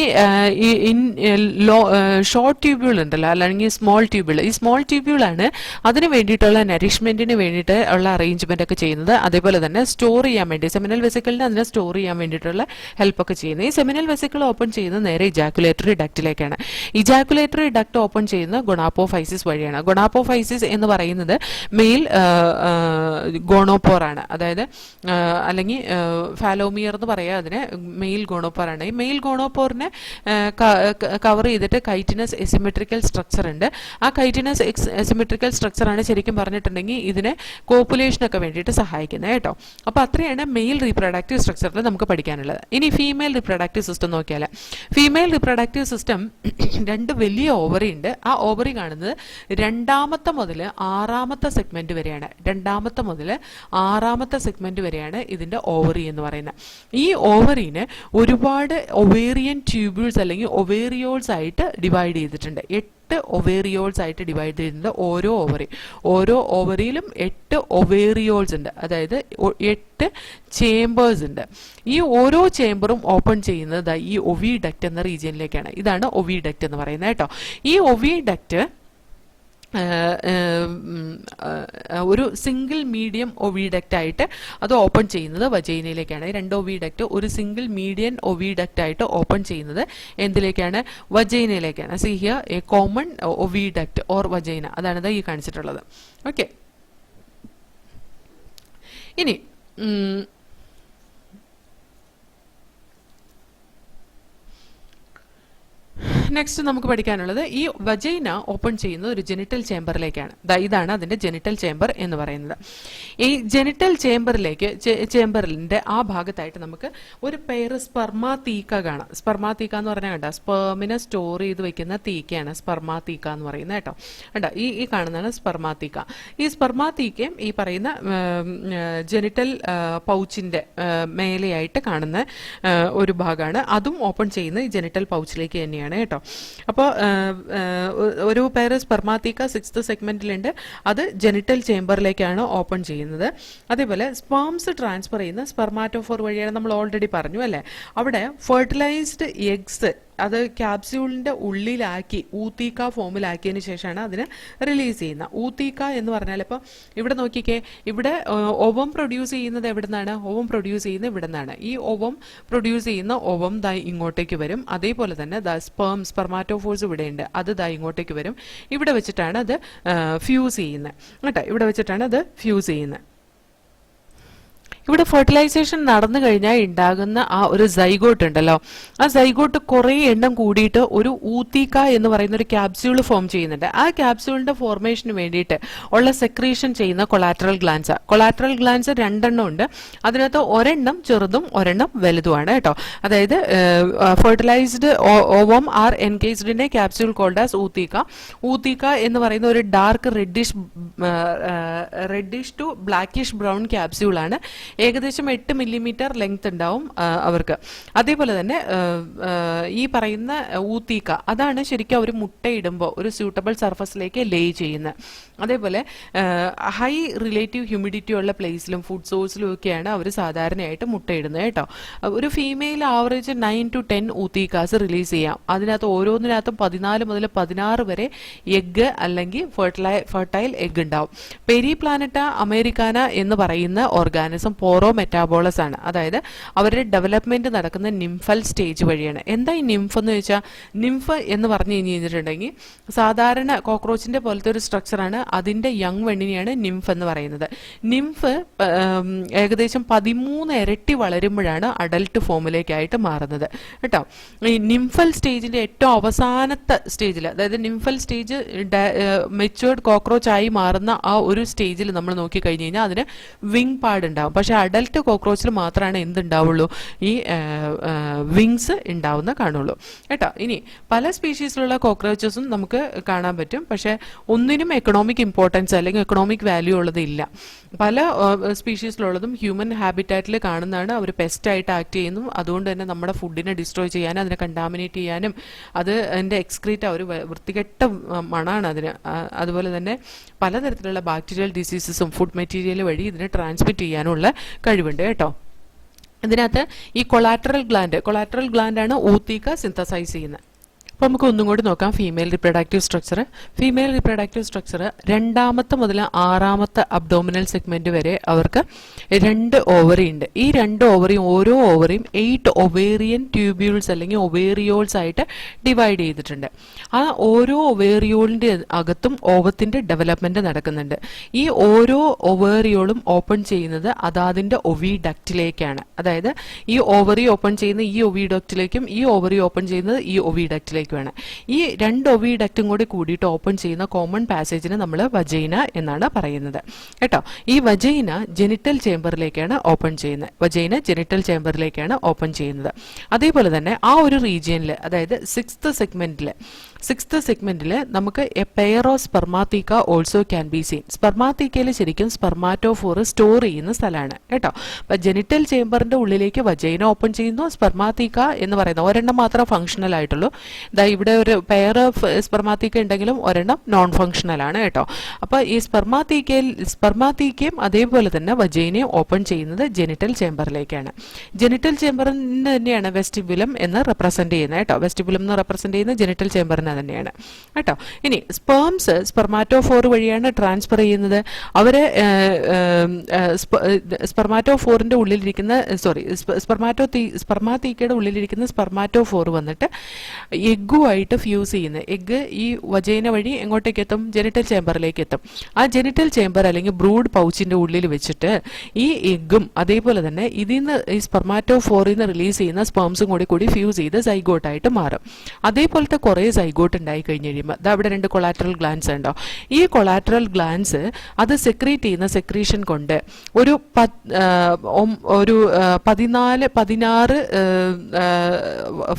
ഷോർട്ട് ട്യൂബ്യൂൾ ഉണ്ടല്ലോ, അല്ലെങ്കിൽ സ്മോൾ ട്യൂബ്യൂൾ, ഈ സ്മോൾ ട്യൂബ്യൂളാണ് അതിന് വേണ്ടിയിട്ടുള്ള നറിഷ്മെന്റിന് വേണ്ടിയിട്ട് ഉള്ള അറേഞ്ച്മെന്റ് ഒക്കെ ചെയ്യുന്നത്. അതേപോലെ തന്നെ സ്റ്റോർ ചെയ്യാൻ വേണ്ടി സെമിനൽ വെസിക്കിളിനെ അതിനെ സ്റ്റോർ ചെയ്യാൻ വേണ്ടിയിട്ടുള്ള ഹെൽപ്പ് ഒക്കെ ചെയ്യുന്നത്. ഈ സെമിനൽ വെസിക്കിൾ ഓപ്പൺ ചെയ്യുന്നത് നേരെ ഇജാക്കുലേറ്ററി ഡക്റ്റിലേക്കാണ്. ഇജാക്കുലേറ്ററി ഡക്ട് ഓപ്പൺ ചെയ്യുന്ന ഗൊണാപ്പോഫൈസിസ് വഴിയാണ്. ഗൊണാപ്പോഫൈസിസ് എന്ന് പറയുന്നത് മെയിൽ ഗോണോപോർ ആണ്, അതായത് അല്ലെങ്കിൽ ഫാലോമിയർ എന്ന് പറയാം അതിനെ. മെയിൽ ഗോണോപോർ ആണ്. ഈ മെയിൽ ഗോണോപോറിനെ കവർ ചെയ്തിട്ട് കൈറ്റിനസ് എസിമെട്രിക്കൽ സ്ട്രക്ചർ ഉണ്ട്. ആ കൈറ്റിനസ് എസിമെട്രിക്കൽ സ്ട്രക്ചർ ആണ് ശരിക്കും പറഞ്ഞിട്ടുണ്ടെങ്കിൽ ഇതിനെ കോപ്പുലേഷനൊക്കെ വേണ്ടിയിട്ട് സഹായിക്കുന്നത് കേട്ടോ. അപ്പൊ അത്രയാണ് മെയിൽ റീപ്രൊഡക്റ്റീവ് സ്ട്രക്ചറിൽ നമുക്ക് പഠിക്കാനുള്ളത്. ഇനി ഫീമെയിൽ റീപ്രൊഡക്റ്റീവ് സിസ്റ്റം നോക്കിയാൽ, ഫീമെയിൽ റീപ്രൊഡക്റ്റീവ് സിസ്റ്റം 2 വലിയ ഓവറി ഉണ്ട്. ആ ഓവറി കാണുന്നത് 2ാമത്തെ മുതൽ 6ാമത്തെ സെഗ്മെന്റ് വരെയാണ്. 2ാമത്തെ മുതൽ 6ാമത്തെ സെഗ്മെന്റ് വരെയാണ് ഇതിന്റെ ഓവറി എന്ന് പറയുന്നത്. ഈ ഓവറിനെ ഒരുപാട് ഒവേറിയൻ ട്യൂബ്യൂൾസ് അല്ലെങ്കിൽ ഒവേറിയോൾസ് ആയിട്ട് ഡിവൈഡ് ചെയ്തിട്ടുണ്ട്. 8 ഒവേറിയോൾസ് ആയിട്ട് ഡിവൈഡ് ചെയ്യുന്നത് ഓരോ ഓവറിയിലും 8 ഒവേറിയോൾസ് ഉണ്ട്, അതായത് 8 ചേമ്പേഴ്സ് ഉണ്ട്. ഈ ഓരോ ചേമ്പറും ഓപ്പൺ ചെയ്യുന്നത് ഈ ഒവിഡക്റ്റ് എന്ന റീജിയനിലേക്കാണ്. ഇതാണ് ഒവിഡക്റ്റ് എന്ന് പറയുന്നത് കേട്ടോ. ഈ ഒവിഡക്റ്റ് ഒരു സിംഗിൾ മീഡിയം ഒവിഡക്റ്റ് ആയിട്ട് അത് ഓപ്പൺ ചെയ്യുന്നത് വജൈനയിലേക്കാണ്. ഈ രണ്ട് ഒവിഡക്റ്റ് ഒരു സിംഗിൾ മീഡിയം ഒവിഡക്റ്റ് ആയിട്ട് ഓപ്പൺ ചെയ്യുന്നത് എന്തിലേക്കാണ്? വജൈനയിലേക്കാണ്. See here a common oviduct or vagina, അതാണിത് ഈ കാണിച്ചിട്ടുള്ളത്. ഓക്കെ, ഇനി നെക്സ്റ്റ് നമുക്ക് പഠിക്കാനുള്ളത് ഈ വജൈന ഓപ്പൺ ചെയ്യുന്ന ഒരു ജെനിറ്റൽ ചേംബറിലേക്കാണ്. ഇതാണ് അതിന്റെ ജെനിറ്റൽ ചേംബർ എന്ന് പറയുന്നത്. ഈ ജെനിറ്റൽ ചേംബറിന്റെ ആ ഭാഗത്തായിട്ട് നമുക്ക് ഒരു പെയർ സ്പെർമാതീക്ക കാണാം. സ്പെർമാതീക്ക എന്ന് പറഞ്ഞാൽ കണ്ട സ്പെർമിനെ സ്റ്റോർ ചെയ്ത് വെക്കുന്ന തീക്കയാണ് സ്പെർമാതീക്ക എന്ന് പറയുന്നത് കേട്ടോ. കണ്ട ഈ കാണുന്നതാണ് സ്പെർമാതീക്ക. ഈ സ്പെർമാതീക്കയും ഈ പറയുന്ന ജെനിറ്റൽ പൗച്ചിന്റെ മേലെയായിട്ട് കാണുന്ന ഒരു ഭാഗമാണ്. അതും ഓപ്പൺ ചെയ്യുന്ന ഈ ജെനിറ്റൽ പൗച്ചിലേക്ക് തന്നെയാണ് കേട്ടോ. അപ്പോൾ ഒരു പെയർ സ്പെർമാതീക്ക 6th സെഗ്മെന്റിലുണ്ട്, അത് ജെനിറ്റൽ ചേംബറിലേക്കാണ് ഓപ്പൺ ചെയ്യുന്നത്. അതേപോലെ സ്പേംസ് ട്രാൻസ്ഫർ ചെയ്യുന്ന സ്പെർമാറ്റോഫോർ വഴിയാണ്, നമ്മൾ ഓൾറെഡി പറഞ്ഞു അല്ലേ. അവിടെ ഫെർട്ടിലൈസ്ഡ് എഗ്സ് അത് ക്യാപ്സ്യൂളിന്റെ ഉള്ളിലാക്കി ഊത്തീക്ക ഫോമിലാക്കിയതിന് ശേഷമാണ് അതിനെ റിലീസ് ചെയ്യുന്നത്. ഊത്തീക്ക എന്ന് പറഞ്ഞാൽ ഇപ്പോൾ ഇവിടെ നോക്കിക്കേ, ഇവിടെ ഓവം പ്രൊഡ്യൂസ് ചെയ്യുന്നത് എവിടെ നിന്നാണ്? ഓവം പ്രൊഡ്യൂസ് ചെയ്യുന്നത് ഇവിടെ നിന്നാണ്. ഈ ഓവം പ്രൊഡ്യൂസ് ചെയ്യുന്ന ഓവം ദാ ഇങ്ങോട്ടേക്ക് വരും. അതേപോലെ തന്നെ സ്പെർമാറ്റോഫോഴ്സ് ഇവിടെ ഉണ്ട്, അത് ദാ ഇങ്ങോട്ടേക്ക് വരും. ഇവിടെ വെച്ചിട്ടാണ് അത് ഫ്യൂസ് ചെയ്യുന്നത് കേട്ടോ. ഇവിടെ വെച്ചിട്ടാണ് അത് ഫ്യൂസ് ചെയ്യുന്നത്. ഇവിടെ ഫെർട്ടിലൈസേഷൻ നടന്നു കഴിഞ്ഞാൽ ഉണ്ടാകുന്ന ആ ഒരു സൈഗോട്ട് ഉണ്ടല്ലോ, ആ സൈഗോട്ട് കുറേ എണ്ണം കൂടിയിട്ട് ഒരു ഊത്തീക്ക എന്ന് പറയുന്ന ഒരു ക്യാപ്സ്യൂൾ ഫോം ചെയ്യുന്നുണ്ട്. ആ ക്യാപ്സ്യൂളിന്റെ ഫോർമേഷന് വേണ്ടിയിട്ട് ഉള്ള സെക്രീഷൻ ചെയ്യുന്ന കൊളാറ്ററൽ ഗ്ലാൻസ്. കൊളാറ്ററൽ ഗ്ലാൻസ് 2 എണ്ണം ഉണ്ട്. അതിനകത്ത് ഒരെണ്ണം ചെറുതും ഒരെണ്ണം വലുതുമാണ് കേട്ടോ. അതായത് fertilised ovum are encased in a capsule called as ootheca. Ootheca എന്ന് പറയുന്ന ഒരു dark reddish to blackish brown capsule ആണ്. ഏകദേശം 8 മില്ലിമീറ്റർ ലെങ്ത് ഉണ്ടാവും അവർക്ക്. അതേപോലെ തന്നെ ഈ പറയുന്ന ഊത്തീക്ക അതാണ് ശരിക്കും അവർ മുട്ടയിടുമ്പോൾ ഒരു സ്യൂട്ടബിൾ സർഫസിലേക്ക് ലേ ചെയ്യുന്നത്. അതേപോലെ ഹൈ റിലേറ്റീവ് ഹ്യൂമിഡിറ്റി ഉള്ള പ്ലേസിലും ഫുഡ് സോഴ്സിലും ഒക്കെയാണ് അവർ സാധാരണയായിട്ട് മുട്ടയിടുന്നത് കേട്ടോ. ഒരു ഫീമെയിൽ ആവറേജ് 9 to 10 ഊത്തീക്കാസ് റിലീസ് ചെയ്യാം. അതിനകത്ത് ഓരോന്നിനകത്തും 14 മുതൽ 16 വരെ എഗ് അല്ലെങ്കിൽ ഫെർട്ടൈൽ എഗ് ഉണ്ടാവും. പെരി പ്ലാനറ്റ അമേരിക്കാന എന്ന് പറയുന്ന ഓർഗാനിസം പോറോ മെറ്റാബോളസ് ആണ്. അതായത് അവരുടെ ഡെവലപ്മെന്റ് നടക്കുന്ന നിംഫൽ സ്റ്റേജ് വഴിയാണ്. എന്താ ഈ നിംഫ് എന്ന് ചോദിച്ചാൽ, നിംഫ് എന്ന് പറഞ്ഞു കഴിഞ്ഞിട്ടുണ്ടെങ്കിൽ സാധാരണ കോക്രോച്ചിന്റെ പോലത്തെ ഒരു സ്ട്രക്ചറാണ്. അതിന്റെ യങ് വെണ്ണിനെയാണ് നിംഫ് എന്ന് പറയുന്നത്. നിംഫ് ഏകദേശം 13 ഇരട്ടി വളരുമ്പോഴാണ് അഡൽട്ട് ഫോമിലേക്കായിട്ട് മാറുന്നത് കേട്ടോ. ഈ നിംഫൽ സ്റ്റേജിന്റെ ഏറ്റവും അവസാനത്തെ സ്റ്റേജിൽ, അതായത് നിംഫൽ സ്റ്റേജ് മെച്യൂർഡ് കോക്രോച്ച് ആയി മാറുന്ന ആ ഒരു സ്റ്റേജിൽ നമ്മൾ നോക്കിക്കഴിഞ്ഞ് കഴിഞ്ഞാൽ അതിന് വിങ് പാഡ് ഉണ്ടാവും. പക്ഷെ അഡൽട്ട് കോക്രോച്ചിൽ മാത്രമാണ് എന്തുണ്ടാവുള്ളൂ, ഈ വിങ്സ് ഉണ്ടാവുന്ന കാണുള്ളൂ കേട്ടോ. ഇനി പല സ്പീഷീസിലുള്ള കോക്രോച്ചസും നമുക്ക് കാണാൻ പറ്റും. പക്ഷെ ഒന്നിനും എക്കണോമിക് ഇമ്പോർട്ടൻസ് അല്ലെങ്കിൽ എക്കണോമിക് വാല്യൂ ഉള്ളതില്ല. പല സ്പീഷീസിലുള്ളതും ഹ്യൂമൻ ഹാബിറ്റാറ്റിൽ കാണുന്നതാണ്. അവർ പെസ്റ്റായിട്ട് ആക്ട് ചെയ്യുന്നു. അതുകൊണ്ട് തന്നെ നമ്മുടെ ഫുഡിനെ ഡിസ്ട്രോയ് ചെയ്യാനും അതിനെ കണ്ടാമിനേറ്റ് ചെയ്യാനും അത് അതിൻ്റെ എക്സ്ക്രീറ്റ് ഒരു വൃത്തികെട്ട മണാണ് അതിന്. അതുപോലെ തന്നെ പലതരത്തിലുള്ള ബാക്ടീരിയൽ ഡിസീസസും ഫുഡ് മെറ്റീരിയൽ വഴി ഇതിനെ ട്രാൻസ്മിറ്റ് ചെയ്യാനുള്ള കഴിവുണ്ട് കേട്ടോ. ഇതിനകത്ത് ഈ കൊളാറ്ററൽ ഗ്ലാൻഡാണ് ഊത്തീക്ക സിന്തസൈസ് ചെയ്യുന്നത്. അപ്പോൾ നമുക്ക് ഒന്നും കൂടി നോക്കാം female reproductive structure. Female reproductive structure 2ാമത്തെ മുതൽ 6ാമത്തെ അബ്ഡോമിനൽ സെഗ്മെന്റ് വരെ അവർക്ക് 2 ഓവറി ഉണ്ട്. ഈ 2 ഓവറിയും ഓരോ ഓവറിയും 8 ഒവേറിയൻ ട്യൂബ്യൂൾസ് അല്ലെങ്കിൽ ഒവേറിയോൾസ് ആയിട്ട് ഡിവൈഡ് ചെയ്തിട്ടുണ്ട്. ആ ഓരോ ഒവേറിയോളിന്റെ അകത്തും ഓവത്തിന്റെ ഡെവലപ്മെന്റ് നടക്കുന്നുണ്ട്. ഈ ഓരോ ഒവേറിയോളും ഓപ്പൺ ചെയ്യുന്നത് അതാതിന്റെ ഒവിഡക്റ്റിലേക്കാണ്. അതായത് ഈ ഓവറി ഓപ്പൺ ചെയ്യുന്ന ഈ ഒവിഡക്റ്റിലേക്കും ഈ ഓവറി ഓപ്പൺ ചെയ്യുന്നത് ഈ ഒവിഡക്റ്റിലേക്കും വേണം. ഈ 2 ഒവിഡക്റ്റും കൂടി കൂടിയിട്ട് ഓപ്പൺ ചെയ്യുന്ന കോമൺ പാസേജിന് നമ്മൾ വജൈന എന്നാണ് പറയുന്നത് കേട്ടോ. ഈ വജൈന ജെനിറ്റൽ ചേംബറിലേക്കാണ് ഓപ്പൺ ചെയ്യുന്നത്. വജൈന ജെനിറ്റൽ ചേംബറിലേക്കാണ് ഓപ്പൺ ചെയ്യുന്നത്. അതേപോലെ തന്നെ ആ ഒരു റീജിയനിൽ, അതായത് 6th സെഗ്മെന്റിൽ നമുക്ക് a pair of spermatheca also can be seen. സ്പെർമാതീക്കയിൽ ശരിക്കും സ്പെർമാറ്റോഫോർ സ്റ്റോർ ചെയ്യുന്ന സ്ഥലമാണ് കേട്ടോ. അപ്പൊ ജെനിറ്റൽ ചേംബറിന്റെ ഉള്ളിലേക്ക് വജൈന ഓപ്പൺ ചെയ്യുന്നു. സ്പെർമാതീക്ക എന്ന് പറയുന്ന ഒരെണ്ണം മാത്രം ഫംഗ്ഷണൽ ആയിട്ടുള്ളൂ. ഇവിടെ ഒരു പെയർ ഓഫ് സ്പെർമാതീക്ക ഉണ്ടെങ്കിലും ഒരെണ്ണം നോൺ ഫംഗ്ഷണൽ ആണ് കേട്ടോ. അപ്പൊ ഈ സ്പെർമാതീക്കയും അതേപോലെ തന്നെ വജൈനയും ഓപ്പൺ ചെയ്യുന്നത് ജെനിറ്റൽ ചേംബറിലേക്കാണ്. ജെനിറ്റൽ ചേംബറിന് തന്നെയാണ് വെസ്റ്റിബുലം എന്ന് റെപ്രസെന്റ് ചെയ്യുന്നത് കേട്ടോ. വെസ്റ്റിബുലം എന്ന് റെപ്രസെന്റ് ചെയ്യുന്ന ജെനിറ്റൽ ചേംബറിനെ തന്നെയാണ് കേട്ടോ. ഇനി സ്പേംസ് സ്പെർമാറ്റോഫോർ വഴിയാണ് ട്രാൻസ്ഫർ ചെയ്യുന്നത്. അവര് സ്പെർമാറ്റോഫോറിന്റെ ഉള്ളിലിരിക്കുന്ന സ്പെർമാതീക്കയുടെ ഉള്ളിലിരിക്കുന്ന സ്പെർമാറ്റോഫോർ വന്നിട്ട് എഗ്ഗുമായിട്ട് ഫ്യൂസ് ചെയ്യുന്നത്. എഗ്ഗ് ഈ വജൈന വഴി എങ്ങോട്ടേക്ക് എത്തും? ജെനിറ്റൽ ചേംബറിലേക്ക് എത്തും. ആ ജെനിറ്റൽ ചേംബർ അല്ലെങ്കിൽ ബ്രൂഡ് പൗച്ചിന്റെ ഉള്ളിൽ വെച്ചിട്ട് ഈ എഗ്ഗും അതേപോലെ തന്നെ ഇതിൽ നിന്ന് ഈ സ്പെർമാറ്റോഫോറിൽ നിന്ന് റിലീസ് ചെയ്യുന്ന സ്പേംസും കൂടി ഫ്യൂസ് ചെയ്ത് സൈഗോട്ടായിട്ട് മാറും. അതേപോലത്തെ കുറേ സൈഗോട്ട് ഉണ്ടായി കഴിഞ്ഞ് കഴിയുമ്പോൾ അവിടെ 2 കൊളാറ്ററൽ ഗ്ലാൻസ് ഉണ്ടോ. ഈ കൊളാറ്ററൽ ഗ്ലാൻസ് അത് സെക്രീറ്റ് ചെയ്യുന്ന സെക്രീഷൻ കൊണ്ട് ഒരു 16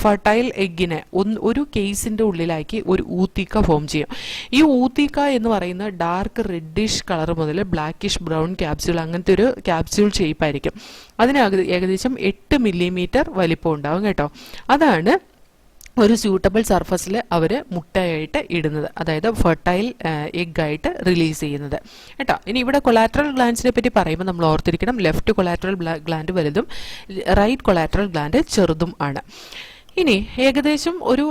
ഫർട്ടൈൽ എഗ്ഗിനെ ഒരു കേസിന്റെ ഉള്ളിലാക്കി ഒരു ഊത്തിക്ക ഫോം ചെയ്യും. ഈ ഊത്തിക്ക എന്ന് പറയുന്ന ഡാർക്ക് റെഡിഷ് കളർ മുതൽ ബ്ലാക്കിഷ് ബ്രൗൺ ക്യാപ്സ്യൂൾ, അങ്ങനത്തെ ഒരു ക്യാപ്സ്യൂൾ ഷേപ്പ് ആയിരിക്കും. അതിന് ഏകദേശം 8 മില്ലിമീറ്റർ വലിപ്പം ഉണ്ടാവും കേട്ടോ. അതാണ് ഒരു സ്യൂട്ടബിൾ സർഫസിൽ അവർ മുട്ടയായിട്ട് ഇടുന്നത്, അതായത് ഫെർട്ടൈൽ എഗ്ഗായിട്ട് റിലീസ് ചെയ്യുന്നത് കേട്ടോ. ഇനി ഇവിടെ കൊളാറ്ററൽ ഗ്ലാൻസിനെ പറ്റി പറയുമ്പോൾ നമ്മൾ ഓർത്തിരിക്കണം, ലെഫ്റ്റ് കൊളാറ്ററൽ ഗ്ലാൻഡ് വലുതും റൈറ്റ് കൊളാറ്ററൽ ഗ്ലാൻഡ് ചെറുതും ആണ്. ഇനി ഏകദേശം ഒരു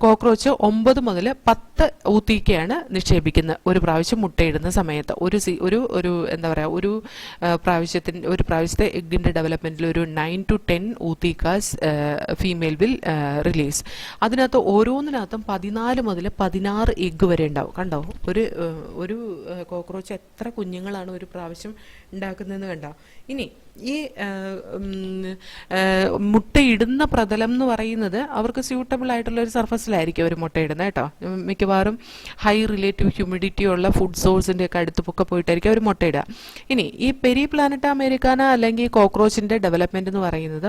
കോക്രോച്ച് 9 മുതൽ 10 ഊത്തിക്കയാണ് നിക്ഷേപിക്കുന്നത് ഒരു പ്രാവശ്യം മുട്ടയിടുന്ന സമയത്ത്. ഒരു എന്താ പറയുക, ഒരു പ്രാവശ്യത്തെ എഗ്ഗിൻ്റെ ഡെവലപ്മെൻറ്റിൽ ഒരു 9 to 10 ഊത്തിക്കാസ് ഫീമെയിൽ വിൽ റിലീസ്. അതിനകത്ത് ഓരോന്നിനകത്തും 14 മുതൽ 16 എഗ്ഗ് വരെ ഉണ്ടാവും. കണ്ടോ, ഒരു കോക്രോച്ച് എത്ര കുഞ്ഞുങ്ങളാണ് ഒരു പ്രാവശ്യം ഉണ്ടാക്കുന്നതെന്ന് കണ്ടോ. ഇനി ഈ മുട്ടയിടുന്ന പ്രതലം എന്ന് പറയുന്നത് അവർക്ക് സ്യൂട്ടബിൾ ആയിട്ടുള്ള ഒരു സർഫസിലായിരിക്കും അവർ മുട്ടയിടുന്നത് കേട്ടോ. മിക്കവാറും ഹൈ റിലേറ്റീവ് ഹ്യൂമിഡിറ്റി ഉള്ള ഫുഡ് സോഴ്സിൻ്റെ ഒക്കെ അടുത്തൊക്കെ പോയിട്ടായിരിക്കും അവർ മുട്ടയിടുക. ഇനി ഈ പെരി പ്ലാനറ്റ് അമേരിക്കാന അല്ലെങ്കിൽ കോക്രോച്ചിൻ്റെ ഡെവലപ്മെൻറ്റ് എന്ന് പറയുന്നത്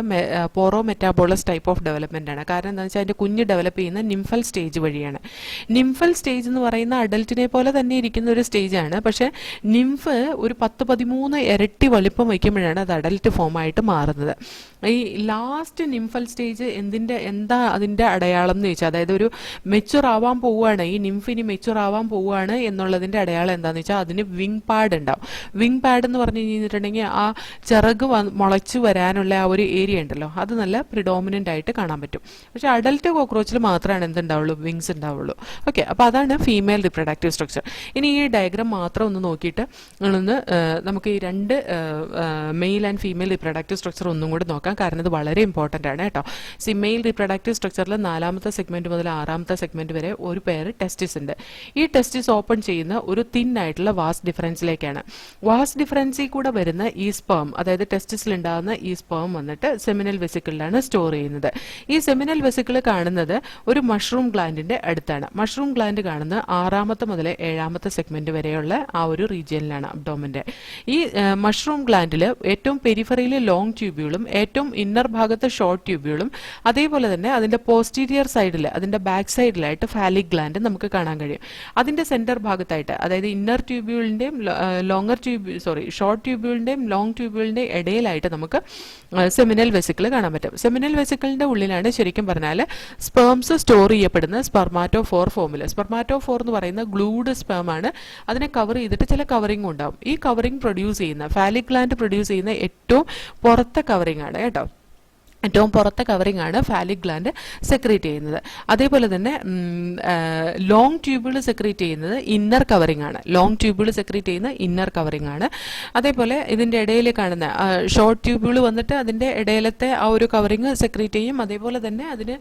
പോറോ മെറ്റാബോളസ് ടൈപ്പ് ഓഫ് ഡെവലപ്മെൻ്റ് ആണ്. കാരണം എന്താണെന്ന് വെച്ചാൽ അതിൻ്റെ കുഞ്ഞ് ഡെവലപ്പ് ചെയ്യുന്ന നിംഫൽ സ്റ്റേജ് വഴിയാണ്. നിംഫൽ സ്റ്റേജ് എന്ന് പറയുന്ന അഡൽറ്റിനെ പോലെ തന്നെ ഇരിക്കുന്ന ഒരു സ്റ്റേജാണ്. പക്ഷേ നിംഫ് ഒരു 10-13 ഇരട്ടി വലിപ്പം വയ്ക്കുമ്പോഴാണ് അത് അഡൽറ്റ് ഫോമായിട്ട് മാറുന്നത്. ഈ ലാസ്റ്റ് നിംഫൽ സ്റ്റേജ് എന്താ അതിൻ്റെ അടയാളം എന്ന് ചോദിച്ചാൽ, അതായത് ഒരു മെച്യൂർ ആവാൻ പോവുകയാണ്, ഈ നിംഫിനി മെച്യൂർ ആവാൻ പോവുകയാണ് എന്നുള്ളതിൻ്റെ അടയാളം എന്താണെന്ന് വെച്ചാൽ അതിന് വിങ് പാഡ് ഉണ്ടാവും. വിങ് പാഡ് എന്ന് പറഞ്ഞു കഴിഞ്ഞിട്ടുണ്ടെങ്കിൽ ആ ചിറക് മുളച്ചു വരാനുള്ള ആ ഒരു ഏരിയ ഉണ്ടല്ലോ, അത് നല്ല പ്രിഡോമിനൻ്റ് ആയിട്ട് കാണാൻ പറ്റും. പക്ഷേ അഡൽറ്റ് കോക്രോച്ചിൽ മാത്രമാണ് എന്തുണ്ടാവുള്ളൂ, വിങ്സ് ഉണ്ടാവുള്ളൂ. ഓക്കെ, അപ്പോൾ അതാണ് ഫീമെയിൽ റിപ്രൊഡക്റ്റീവ് സ്ട്രക്ചർ. ഇനി ഈ ഡയഗ്രാം മാത്രം ഒന്ന് നോക്കിയിട്ട് നമുക്ക് ഈ 2 male and female reproductive structure ഒന്നും കൂടി നോക്കാം. കാരണം ഇത് വളരെ ഇമ്പോർട്ടൻ്റ് ആണ് കേട്ടോ. മെയിൽ റിപ്രൊഡക്റ്റീവ് സ്ട്രക്ചറിൽ 4ാമത്തെ സെഗ്മെന്റ് മുതൽ 6ാമത്തെ സെഗ്മെന്റ് വരെ ഒരു പെയർ ടെസ്റ്റിസ് ഉണ്ട്. ഈ ടെസ്റ്റിസ് ഓപ്പൺ ചെയ്യുന്ന ഒരു തിൻ ആയിട്ടുള്ള വാസ് ഡിഫറൻസിലേക്കാണ്. വാസ് ഡിഫറൻസിൽ കൂടെ വരുന്ന ഈ സ്പേം, അതായത് ടെസ്റ്റിസിൽ ഉണ്ടാകുന്ന ഈ സ്പേം വന്നിട്ട് സെമിനൽ വെസിക്കിളിലാണ് സ്റ്റോർ ചെയ്യുന്നത്. ഈ സെമിനൽ വെസിക്കിൾ കാണുന്നത് ഒരു മഷ്റൂം ഗ്ലാൻഡിന്റെ അടുത്താണ്. മഷ്റൂം ഗ്ലാൻഡ് കാണുന്നത് 6ാമത്തെ മുതൽ 7ാമത്തെ സെഗ്മെന്റ് വരെയുള്ള ആ ഒരു റീജിയനിലാണ്, അബ്ഡോമന്റെ. ഈ മഷ്റൂം ഗ്ലാൻഡിൽ ഏറ്റവും പെരിഫറിയിൽ ലോങ് ട്യൂബ്യൂളും ഏറ്റവും ഇന്നർ ഭാഗത്ത് ഷോർട്ട് ട്യൂബ്യൂളും അതേപോലെ തന്നെ അതിന്റെ പോസ്റ്റീരിയർ സൈഡിൽ, അതിന്റെ ബാക്ക് സൈഡിലായിട്ട് ഫാലിക് ഗ്ലാൻഡ് നമുക്ക് കാണാൻ കഴിയും. അതിന്റെ സെന്റർ ഭാഗത്തായിട്ട്, അതായത് ഇന്നർ ട്യൂബ്യൂളിന്റെയും ഷോർട്ട് ട്യൂബ്യൂളിന്റെയും ലോങ് ട്യൂബ്യൂളിന്റെയും ഇടയിലായിട്ട് നമുക്ക് സെമിനൽ വെസിക്കിൾ കാണാൻ പറ്റും. സെമിനൽ വെസിക്കിളിന്റെ ഉള്ളിലാണ് ശരിക്കും പറഞ്ഞാൽ സ്പേംസ് സ്റ്റോർ ചെയ്യപ്പെടുന്ന സ്പെർമാറ്റോഫോർ ഫോമിൽ. സ്പെർമാറ്റോഫോർ എന്ന് പറയുന്ന ഗ്ലൂഡ് സ്പേം ആണ്. അതിനെ കവർ ചെയ്തിട്ട് ചില കവറിംഗ് ഉണ്ടാവും. ഈ കവറിംഗ് പ്രൊഡ്യൂസ് ചെയ്യുന്ന ഫാലിക് ഗ്ലാൻഡ് പ്രൊഡ്യൂസ് ചെയ്യുന്ന ഏറ്റവും പുറത്തെ കവറിംഗ് ആണ് കേട്ടോ. ഏറ്റവും പുറത്തെ കവറിംഗ് ആണ് ഫാലിക് ഗ്ലാൻഡ് സെക്രീറ്റ് ചെയ്യുന്നത്. അതേപോലെ തന്നെ ലോങ് ട്യൂബിൾ സെക്രീറ്റ് ചെയ്യുന്നത് ഇന്നർ കവറിംഗ് ആണ്. ലോങ് ട്യൂബിൾ സെക്രീറ്റ് ചെയ്യുന്ന ഇന്നർ കവറിംഗ് ആണ്. അതേപോലെ ഇതിൻ്റെ ഇടയിൽ കാണുന്ന ഷോർട്ട് ട്യൂബിൾ വന്നിട്ട് അതിൻ്റെ ഇടയിലത്തെ ആ ഒരു കവറിംഗ് സെക്രീറ്റ് ചെയ്യും. അതേപോലെ തന്നെ അതിന്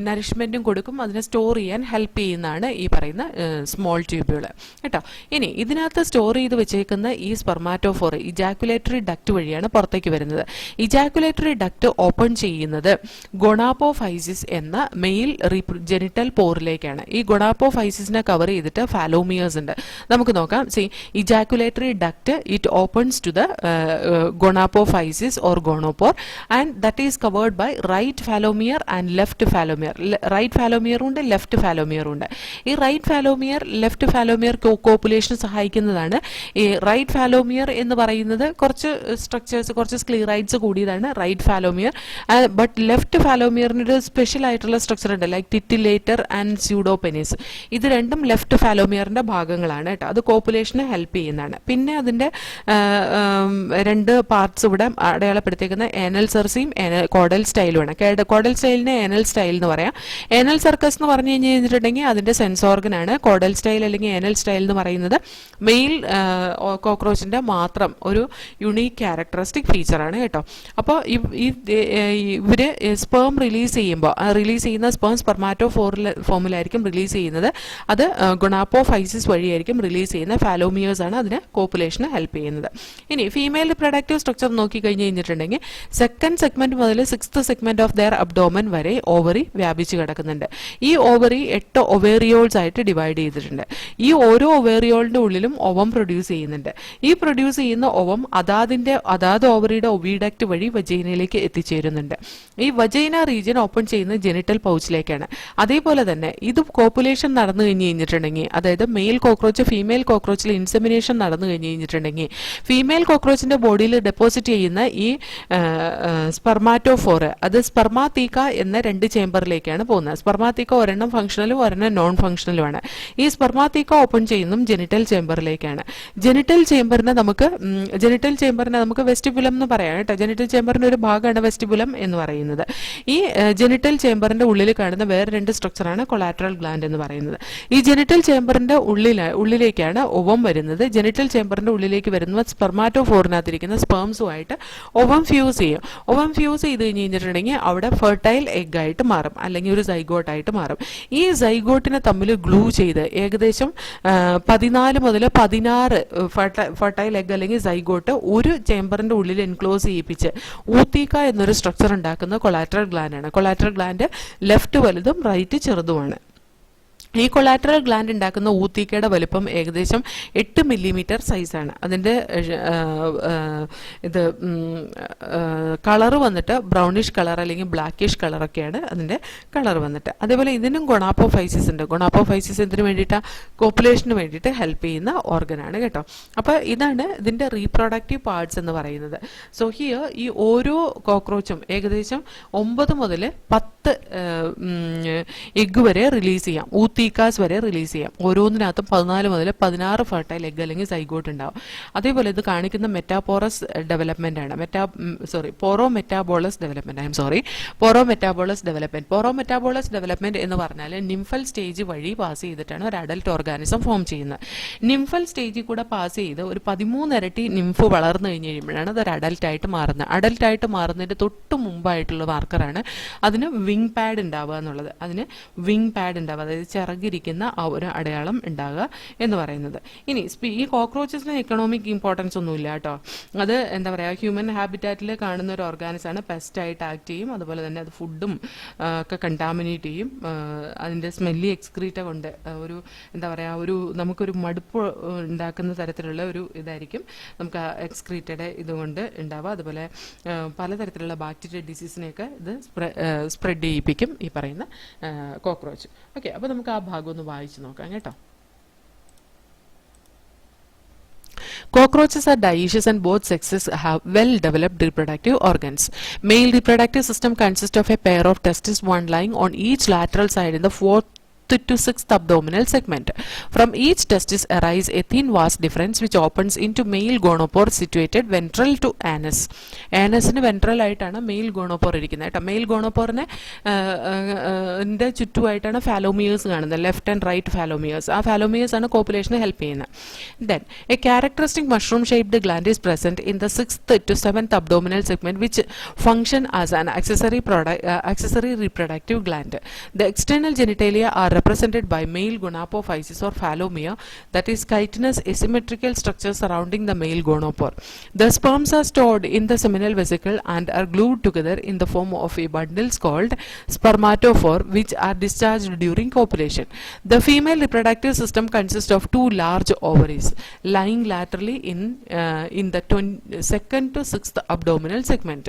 നറിഷ്മെൻറ്റും കൊടുക്കും, അതിനെ സ്റ്റോർ ചെയ്യാൻ ഹെൽപ്പ് ചെയ്യുന്നതാണ് ഈ പറയുന്ന സ്മോൾ ട്യൂബുകൾ കേട്ടോ. ഇനി ഇതിനകത്ത് സ്റ്റോർ ചെയ്ത് വെച്ചേക്കുന്ന ഈ സ്പെർമാറ്റോഫോർ ഇജാക്കുലേറ്ററി ഡക്റ്റ് വഴിയാണ് പുറത്തേക്ക് വരുന്നത്. ഇജാക്കുലേറ്ററി ഡക്റ്റ് ഓപ്പൺ ചെയ്യുന്നത് ഗൊണാപ്പോഫൈസിസ് എന്ന മെയിൽ ജെനിറ്റൽ പോറിലേക്കാണ്. ഈ ഗൊണാപ്പോഫൈസിസിനെ കവർ ചെയ്തിട്ട് ഫാലോമിയേഴ്സ് ഉണ്ട്. നമുക്ക് നോക്കാം. Ejaculatory duct it opens to the gonapophysis or gonopore and that is covered by right phallomere and left phallomere. Right ഫാലോമിയറും ഉണ്ട്, ലെഫ്റ്റ് ഫാലോമിയറും ഉണ്ട്. ഈ right phallomere left phallomere copulation സഹായിക്കുന്നതാണ്. ഈ റൈറ്റ് ഫാലോമിയർ എന്ന് പറയുന്നത് കുറച്ച് സ്ട്രക്ചേഴ്സ്, കുറച്ച് സ്ക്ലീറൈഡ്സ് കൂടിയതാണ് റൈറ്റ് ഫാലോമിയർ. ബട്ട് ലെഫ്റ്റ് ഫാലോമിയറിന് ഒരു സ്പെഷ്യൽ ആയിട്ടുള്ള സ്ട്രക്ചർ ഉണ്ട്, ലൈക്ക് ടിറ്റിലേറ്റർ ആൻഡ് സ്യൂഡോപെനിസ്. ഇത് രണ്ടും ലെഫ്റ്റ് ഫാലോമിയറിന്റെ ഭാഗങ്ങളാണ് കേട്ടോ. അത് കോപ്പുലേഷന് ഹെൽപ്പ് ചെയ്യുന്നതാണ്. പിന്നെ അതിന്റെ രണ്ട് പാർട്സ് ഇവിടെ അടയാളപ്പെടുത്തിയിരിക്കുന്ന ഏനൽ സെർസിയും കോഡൽ സ്റ്റൈലുമാണ്. കോഡൽ സ്റ്റൈലിന് ഏനൽ സ്റ്റൈൽ എന്ന് പറയാം. ഏനൽ സർക്കസ് എന്ന് പറഞ്ഞു കഴിഞ്ഞിട്ടുണ്ടെങ്കിൽ അതിന്റെ സെൻസ് ഓർഗൻ ആണ്. കോഡൽ സ്റ്റൈൽ അല്ലെങ്കിൽ ഏനൽ സ്റ്റൈൽ എന്ന് പറയുന്നത് മെയിൽ കോക്രോച്ചിന്റെ മാത്രം ഒരു യുണീക്ക് ക്യാരക്ടറിസ്റ്റിക് ഫീച്ചറാണ് കേട്ടോ. അപ്പോൾ ഇവര് സ്പേം റിലീസ് ചെയ്യുന്ന സ്പേം സ്പെർമാറ്റോ ഫോമിലായിരിക്കും റിലീസ് ചെയ്യുന്നത്. അത് ഗുണാപ്പോഫൈസിസ് വഴിയായിരിക്കും റിലീസ് ചെയ്യുന്ന ഫാലോമിയേഴ്സ് ആണ് അതിന് കോപ്പുലേഷന് ഹെൽപ്പ് ചെയ്യുന്നത്. ഇനി ഫീമെയിൽ റിപ്രൊഡക്റ്റീവ് സ്ട്രക്ചർ നോക്കി കഴിഞ്ഞിട്ടുണ്ടെങ്കിൽ സെക്കൻഡ് സെഗ്മെന്റ് മുതൽ sixth segment of their abdomen വരെ ഓവറി വ്യാപിച്ചു കിടക്കുന്നുണ്ട്. ഈ ഓവറി 8 ഒവേറിയോൾസ് ആയിട്ട് ഡിവൈഡ് ചെയ്തിട്ടുണ്ട്. ഈ ഓരോ ഒവേറിയോളിന്റെ ഉള്ളിലും ഒവം പ്രൊഡ്യൂസ് ചെയ്യുന്നുണ്ട്. ഈ പ്രൊഡ്യൂസ് ചെയ്യുന്ന ഒവം അതാത് ഓവറിയുടെ ഒവിഡക്റ്റ് വഴി വജൈനയിലേക്ക് എത്തിച്ചേരുന്നുണ്ട്. ഈ വജൈന റീജിയൻ ഓപ്പൺ ചെയ്യുന്ന ജെനിറ്റൽ പൗച്ചിലേക്കാണ്. അതേപോലെ തന്നെ ഇത് കോപ്പുലേഷൻ നടന്നു കഴിഞ്ഞിട്ടുണ്ടെങ്കിൽ, അതായത് മെയിൽ കോക്രോച്ച് ഫീമെയിൽ കോക്രോച്ചിൽ ഇൻസെമിനേഷൻ നടന്നു കഴിഞ്ഞിട്ടുണ്ടെങ്കിൽ ഫീമെയിൽ കോക്രോച്ചിന്റെ ബോഡിയിൽ ഡെപ്പോസിറ്റ് ചെയ്യുന്ന ഈ സ്പെർമാറ്റോഫോർ അത് സ്പെർമാതീക്ക എന്ന 2 ചേംബറിലേക്കാണ് പോകുന്നത്. സ്പെർമാതീക്ക ഒരെണ്ണം ഫംഗ്ഷണലും ഒരെണ്ണം നോൺ ഫംഗ്ഷണലുമാണ്. ഈ സ്പെർമാതീക്ക ഓപ്പൺ ചെയ്യുന്നതും ജെനിറ്റൽ ചേംബറിലേക്കാണ്. ജെനിറ്റൽ ചേംബറിനെ നമുക്ക് വെസ്റ്റിബുലം എന്ന് പറയാം കേട്ടോ. ജെനിറ്റൽ ചേംബറിന്റെ ഒരു ഭാഗമാണ് വെസ്റ്റിബുലം എന്ന് പറയുന്നത്. ഈ ജെനിറ്റൽ ചേംബറിന്റെ ഉള്ളിൽ കാണുന്ന വേറെ 2 സ്ട്രക്ചറാണ് കൊളാറ്ററൽ ഗ്ലാൻഡ് എന്ന് പറയുന്നത്. ഈ ജെനിറ്റൽ ചേംബറിന്റെ ഉള്ളിലേക്കാണ് ഒവം വരുന്നത്. ജെനിറ്റൽ ചേംബറിന്റെ ഉള്ളിലേക്ക് വരുന്ന സ്പെർമാറ്റോഫോറിനകത്തിരിക്കുന്ന സ്പേംസുമായിട്ട് ഒവം ഫ്യൂസ് ചെയ്യും. ഒവം ഫ്യൂസ് ചെയ്ത് കഴിഞ്ഞിട്ടുണ്ടെങ്കിൽ അവിടെ ഫെർട്ടൈൽ എഗ് ആയിട്ട് മാറും, അല്ലെങ്കിൽ ഒരു സൈഗോട്ടായിട്ട് മാറും. ഈ സൈഗോട്ടിനെ തമ്മിൽ ഗ്ലൂ ചെയ്ത് ഏകദേശം 14 മുതൽ 16 ഫെർട്ടൈൽ എഗ് അല്ലെങ്കിൽ സൈഗോട്ട് ഒരു ചേംബറിന്റെ ഉള്ളിൽ എൻക്ലോസ് ചെയ്യിപ്പിച്ച് ഊത്തീക്ക എന്നൊരു സ്ട്രക്ചർ ഉണ്ടാക്കുന്ന കൊളാറ്ററൽ ഗ്ലാൻഡ് ആണ്. കൊളാറ്ററൽ ഗ്ലാൻഡ് ലെഫ്റ്റ് വലുതും റൈറ്റ് ചെറുതുമാണ്. ഈ കൊളാറ്ററൽ ഗ്ലാൻഡ് ഉണ്ടാക്കുന്ന ഊത്തീക്കയുടെ വലുപ്പം ഏകദേശം 8 മില്ലിമീറ്റർ സൈസാണ്. അതിൻ്റെ കളർ വന്നിട്ട് ബ്രൗണിഷ് കളർ അല്ലെങ്കിൽ ബ്ലാക്കിഷ് കളറൊക്കെയാണ് അതിൻ്റെ കളർ വന്നിട്ട്. അതേപോലെ ഇതിനും ഗൊണാപ്പോഫൈസിസ് ഉണ്ട്. ഗൊണാപ്പോഫൈസിസ് എന്തിനു വേണ്ടിയിട്ടാണ്? കോപ്പുലേഷന് വേണ്ടിയിട്ട് ഹെൽപ്പ് ചെയ്യുന്ന ഓർഗനാണ് കേട്ടോ. അപ്പോൾ ഇതാണ് ഇതിൻ്റെ റീപ്രൊഡക്റ്റീവ് പാർട്സ് എന്ന് പറയുന്നത്. സോ ഹിയർ ഈ ഓരോ കോക്രോച്ചും ഏകദേശം 9 മുതൽ 10 എഗ് വരെ റിലീസ് ചെയ്യാം. ഊത്തീക്കാസ് വരെ റിലീസ് ചെയ്യാം. ഓരോന്നിനകത്തും 14 മുതൽ 16 ഫെർട്ടൈൽ എഗ് അല്ലെങ്കിൽ സൈഗോട്ട് ഉണ്ടാവും. അതേപോലെ ഇത് കാണിക്കുന്ന മെറ്റാപോറസ് ഡെവലപ്മെന്റ് ആണ്. പോറോമെറ്റാബോളസ് ഡെവലപ്മെന്റ് എന്ന് പറഞ്ഞാൽ നിംഫൽ സ്റ്റേജ് വഴി പാസ് ചെയ്തിട്ടാണ് ഒരു അഡൽട്ട് ഓർഗാനിസം ഫോം ചെയ്യുന്നത്. നിംഫൽ സ്റ്റേജിൽ കൂടെ പാസ് ചെയ്ത് ഒരു 13 ഇരട്ടി നിംഫ് വളർന്നു കഴിഞ്ഞ് കഴിയുമ്പോഴാണ് അത് ഒരു അഡൽട്ടായിട്ട് മാറുന്നത്. അഡൽട്ടായിട്ട് മാറുന്നതിന്റെ തൊട്ട് മുമ്പായിട്ടുള്ള മാർക്കറാണ് അതിന് വിങ് പാഡ് ഉണ്ടാവുക എന്നുള്ളത്. അതായത് ചിറകിരിക്കുന്ന ആ ഒരു അടയാളം ഉണ്ടാകുക എന്ന് പറയുന്നത്. ഇനി ഈ കോക്രോച്ചസിന് എക്കണോമിക് ഇമ്പോർട്ടൻസ് ഒന്നുമില്ല കേട്ടോ. അത് എന്താ പറയുക, ഹ്യൂമൻ ഹാബിറ്റാറ്റിൽ കാണുന്ന ഒരു ഓർഗാനിസാണ്. പെസ്റ്റായിട്ട് ആക്ട് ചെയ്യും. അതുപോലെ തന്നെ അത് ഫുഡും ഒക്കെ കണ്ടാമിനേറ്റ് ചെയ്യും. അതിൻ്റെ സ്മെല്ലി എക്സ്ക്രീറ്റ കൊണ്ട് ഒരു എന്താ പറയുക, നമുക്കൊരു മടുപ്പ് ഉണ്ടാക്കുന്ന തരത്തിലുള്ള ഒരു ഇതായിരിക്കും നമുക്ക് എക്സ്ക്രീറ്റയുടെ ഇതുകൊണ്ട് ഉണ്ടാവുക. അതുപോലെ പലതരത്തിലുള്ള ബാക്ടീരിയ ഡിസീസിനെയൊക്കെ ഇത് സ്പ്രെഡ് ചെയ്യിപ്പിക്കും ഈ പറയുന്ന കോക്രോച്ച്. ഓക്കെ, അപ്പോൾ നമുക്ക് ആ ഭാഗം ഒന്ന് വായിച്ചു നോക്കാം കേട്ടോ. Cockroaches are dioecious and both sexes have well-developed reproductive organs. Male reproductive system consists of a pair of testes, one lying on each lateral side in the fourth to sixth abdominal segment. From each testis arise a thin vas difference which opens into male gonopore situated ventral to anus. Anusന് ventral ആയിട്ടാണ് male gonopore ഇരിക്കുന്നത് കേട്ടോ. Mail ഗോണോപോറിനെ ചുറ്റുമായിട്ടാണ് ഫാലോമിയേഴ്സ് കാണുന്നത്, left and right ഫാലോമിയേഴ്സ്. ആ ഫാലോമിയേഴ്സ് ആണ് കോപ്പുലേഷനെ help ചെയ്യുന്നത്. Then a characteristic mushroom shaped gland is present in the 6th to 7th abdominal segment which function as an accessory reproductive gland. The external genitalia are represented by male gonapophysis or phallomere, that is chitinous asymmetrical structure surrounding the male gonopore. The sperms are stored in the seminal vesicle and are glued together in the form of a bundles called spermatophore which are discharged during copulation. The female reproductive system consists of 2 large ovaries lying laterally in the 2nd to 6th abdominal segment.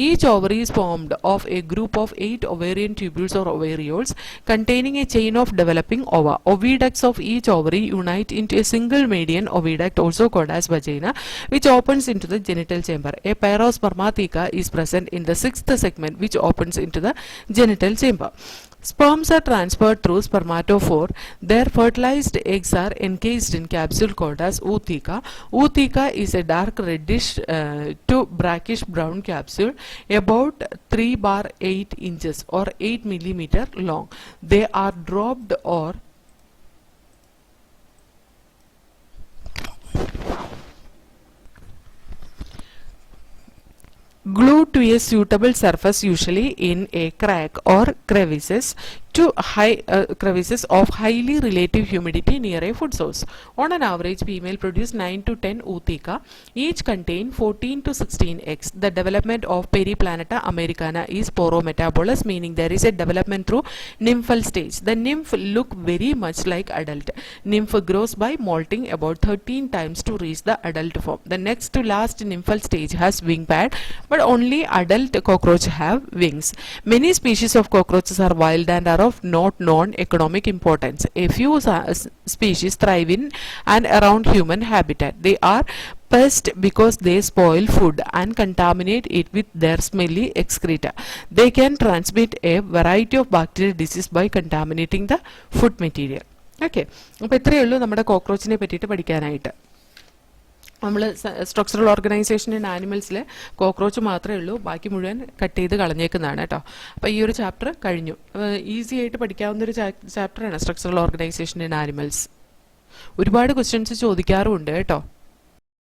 Each ovary is formed of a group of 8 ovarian tubules or ovarioles containing a chain chain of developing ova. Oviducts of each ovary unite into a single median oviduct, also called as vagina, which opens into the genital chamber. A pair of spermatheca is present in the sixth segment, which opens into the genital chamber. Sperms are transferred through spermatophore. Their fertilized eggs are encased in capsule called as ootheca. Ootheca is a dark reddish to brackish brown capsule about 3/8 inches or 8 millimeter long. They are dropped or glued to a suitable surface, usually in a crack or crevices of highly relative humidity near a food source. On an average, female produce 9 to 10 ootheca. Each contain 14 to 16 eggs. The development of Periplaneta americana is porometabolous, meaning there is a development through nymphal stage. The nymph look very much like adult. Nymph grows by molting about 13 times to reach the adult form. The next to last nymphal stage has wing pad, but only adult cockroach have wings. Many species of cockroaches are wild and are of not known economic importance. A few species thrive in and around human habitat. They are pests because they spoil food and contaminate it with their smelly excreta. They can transmit a variety of bacterial disease by contaminating the food material. Okay, അപ്പോൾ ഇത്രയേ ഉള്ളൂ നമ്മുടെ കോക്രോച്ചിനെ പറ്റിയിട്ട് പഠിക്കാനായിട്ട്. നമ്മൾ structural organisation in ആനിമൽസിൽ cockroach മാത്രമേ ഉള്ളൂ, ബാക്കി മുഴുവൻ കട്ട് ചെയ്ത് കളഞ്ഞേക്കുന്നതാണ് കേട്ടോ. അപ്പോൾ ഈ ഒരു ചാപ്റ്റർ കഴിഞ്ഞു. ഈസി ആയിട്ട് പഠിക്കാവുന്നൊരു ചാപ്റ്ററാണ് സ്ട്രക്ചറൽ ഓർഗനൈസേഷൻ ഇൻ ആനിമൽസ്. ഒരുപാട് ക്വസ്റ്റ്യൻസ് ചോദിക്കാറുമുണ്ട് കേട്ടോ.